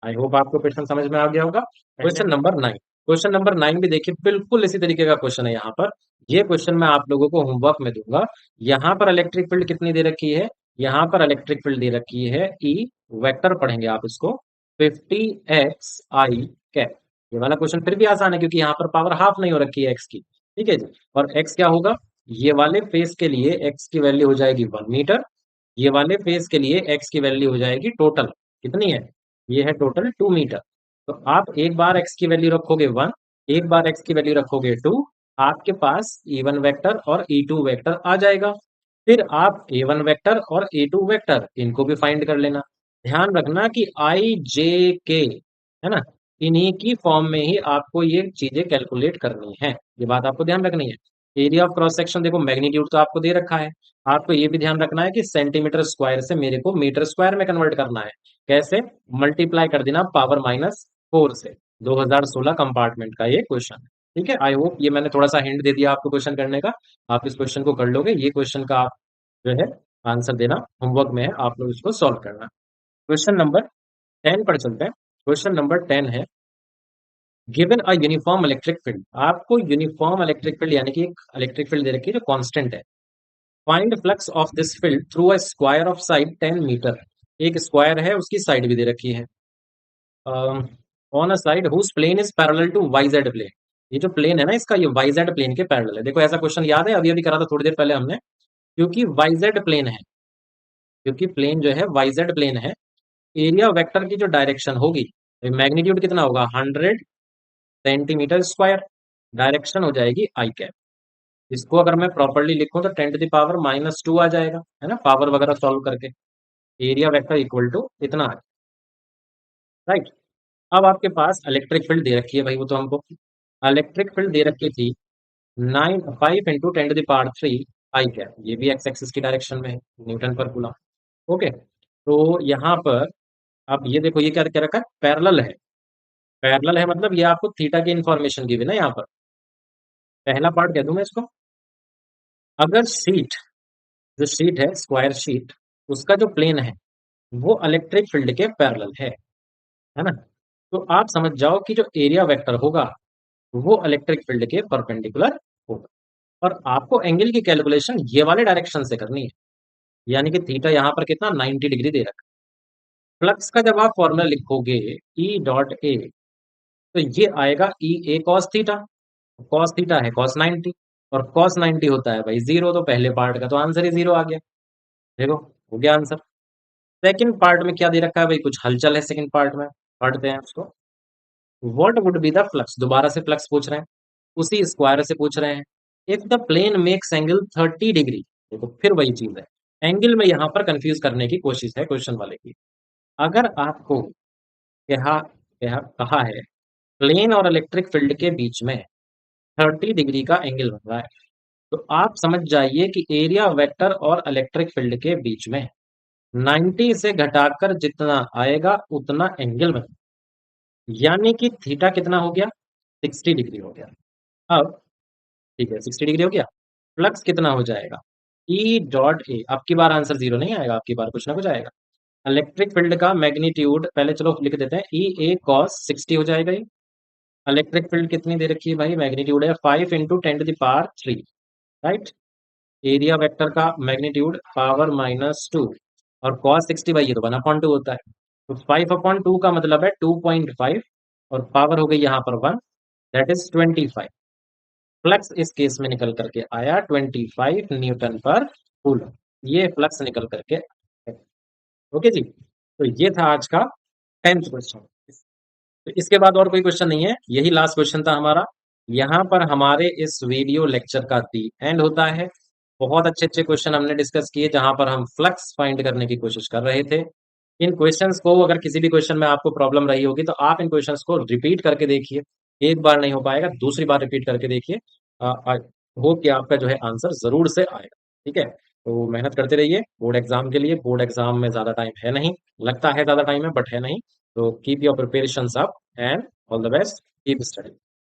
आई होप आपको क्वेश्चन समझ में आ गया होगा। क्वेश्चन नंबर 9, क्वेश्चन नंबर 9 भी देखिए बिल्कुल इसी तरीके का क्वेश्चन है यहाँ पर। ये क्वेश्चन मैं आप लोगों को होमवर्क में दूंगा। यहाँ पर इलेक्ट्रिक फील्ड कितनी दे रखी है, यहाँ पर इलेक्ट्रिक फील्ड दे रखी है ई, वेक्टर पढ़ेंगे आप इसको 50 एक्स आई कैप। ये वाला क्वेश्चन फिर भी आसान है क्योंकि यहाँ पर पावर हाफ नहीं हो रखी है एक्स की, ठीक है जी। और एक्स क्या होगा, ये वाले फेस के लिए एक्स की वैल्यू हो जाएगी 1 मीटर, ये वाले फेस के लिए एक्स की वैल्यू हो जाएगी टोटल कितनी है, ये है टोटल 2 मीटर। तो आप एक बार एक्स की वैल्यू रखोगे 1, एक बार एक्स की वैल्यू रखोगे 2, आपके पास E1 वेक्टर और E2 वेक्टर आ जाएगा। फिर आप A1 वेक्टर और A2 वेक्टर इनको भी फाइंड कर लेना। ध्यान रखना कि आई जे के है ना, इन्हीं की फॉर्म में ही आपको ये चीजें कैलकुलेट करनी है, ये बात आपको ध्यान रखनी है। एरिया ऑफ क्रॉस सेक्शन देखो, मैग्नीट्यूड तो आपको दे रखा है, आपको ये भी ध्यान रखना है कि सेंटीमीटर स्क्वायर से मेरे को मीटर स्क्वायर में कन्वर्ट करना है। कैसे, मल्टीप्लाई कर देना पावर -4 से। 2016 कंपार्टमेंट का ये क्वेश्चन है। ठीक है, आई होप ये मैंने थोड़ा सा हिंट दे दिया आपको क्वेश्चन करने का, आप इस क्वेश्चन को कर लोगे। ये क्वेश्चन का आप जो है आंसर देना होमवर्क में है, आप लोग इसको सॉल्व करना। क्वेश्चन नंबर 10 पर चलते हैं। क्वेश्चन नंबर 10 है, given a uniform electric field. आपको यूनिफॉर्म इलेक्ट्रिक फील्ड यानी कि एक इलेक्ट्रिक फील्ड दे रखी है जो कांस्टेंट है। Find flux of this field through a square of side 10 metre. एक स्क्वायर है, उसकी साइड भी दे रखी है। On a side whose plane is parallel to y z plane. ये जो प्लेन है ना इसका, ये वाई जेड प्लेन के पैरेलल है। देखो ऐसा क्वेश्चन याद है, अभी अभी करा था थोड़ी देर पहले हमने। क्योंकि वाई जेड प्लेन है, क्योंकि प्लेन जो है वाई जेड प्लेन है, एरिया वेक्टर की जो डायरेक्शन होगी, मैग्नीट्यूड कितना होगा, 100 सेंटीमीटर स्क्वायर, डायरेक्शन हो जाएगी आई कैप। इसको अगर मैं प्रॉपरली लिखूं तो 10⁻⁻² आ जाएगा, है ना, पावर वगैरह सॉल्व करके। एरिया वेक्टर इक्वल टू इतना है, राइट। अब आपके पास इलेक्ट्रिक फील्ड दे रखी है भाई, वो तो हमको इलेक्ट्रिक फील्ड दे रखी थी 5 × 10⁻³ आई कैप, ये भी एक्स एक्सिस की डायरेक्शन में है, न्यूटन पर कूलम। ओके, तो यहाँ पर अब ये देखो, ये क्या क्या रखा है, पैरेलल है। पैरेलल है मतलब ये आपको थीटा की इंफॉर्मेशन गिवन है ना यहाँ पर। पहला पार्ट कह दूं मैं इसको, अगर शीट, जो शीट है स्क्वायर शीट, उसका जो प्लेन है वो इलेक्ट्रिक फील्ड के पैरेलल है ना, तो आप समझ जाओ कि जो एरिया वेक्टर होगा वो इलेक्ट्रिक फील्ड के परपेंडिकुलर होगा। और आपको एंगल की कैलकुलेशन ये वाले डायरेक्शन से करनी है, यानी कि थीटा यहाँ पर कितना 90 डिग्री दे रखा है। फ्लक्स का जब आप फॉर्मूला लिखोगे ई डॉट ए, तो ये आएगा ई ए कॉस थीटा। कॉस थीटा है कॉस 90, और कॉस 90 होता है भाई जीरो, तो पहले पार्ट का तो आंसर ही जीरो आ गया। देखो, हो गया आंसर। सेकंड पार्ट में क्या दे रखा है भाई, कुछ हलचल है सेकंड पार्ट में, पढ़ते हैं उसको। What would be the flux, दोबारा से फ्लक्स पूछ रहे हैं, उसी स्क्वायर से पूछ रहे हैं। If the plane makes angle 30 degree, देखो फिर वही चीज है, एंगल में यहां पर कंफ्यूज करने की कोशिश है क्वेश्चन वाले की। अगर आपको कहा कहा है प्लेन और इलेक्ट्रिक फील्ड के बीच में 30 डिग्री का एंगल बन रहा है, तो आप समझ जाइए कि एरिया वेक्टर और इलेक्ट्रिक फील्ड के बीच में 90 से घटाकर जितना आएगा उतना एंगल बन, यानी कि थीटा कितना हो गया, 60 डिग्री हो गया। अब ठीक है, 60 डिग्री हो गया। फ्लक्स कितना हो जाएगा, ई डॉट ए। अब की बार आंसर जीरो नहीं आएगा, आपकी बार कुछ ना कुछ आएगा। इलेक्ट्रिक फील्ड का मैग्नीट्यूड पहले चलो लिख देते हैं, ई ए कॉस 60 हो जाएगा ये। इलेक्ट्रिक फील्ड कितनी दे रखी है भाई, मैग्नीट्यूड है 5 × 10⁻³ राइट। एरिया वेक्टर का मैग्नीट्यूड पावर -2, और कॉस 60 भाई ये तो 1/2 होता है, तो 5/2 का मतलब है 2.5, और पावर हो गई यहाँ पर 1, दैट इज 25। फ्लक्स इस केस में निकल करके आया 25 न्यूटन पर कूलम। ये फ्लक्स निकल करके आया। ओके जी, तो ये था आज का 10th क्वेश्चन। तो इसके बाद और कोई क्वेश्चन नहीं है, यही लास्ट क्वेश्चन था हमारा। यहाँ पर हमारे इस वीडियो लेक्चर का दी एंड होता है। बहुत अच्छे अच्छे क्वेश्चन हमने डिस्कस किए, जहां पर हम फ्लक्स फाइंड करने की कोशिश कर रहे थे। इन क्वेश्चंस को अगर किसी भी क्वेश्चन में आपको प्रॉब्लम रही होगी तो आप इन क्वेश्चंस को रिपीट करके देखिए। एक बार नहीं हो पाएगा, दूसरी बार रिपीट करके देखिए। होप कि आपका जो है आंसर जरूर से आएगा। ठीक है, तो मेहनत करते रहिए बोर्ड एग्जाम के लिए। बोर्ड एग्जाम में ज्यादा टाइम है नहीं, लगता है ज्यादा टाइम है बट है नहीं। तो keep your preparation up and all the best, keep study.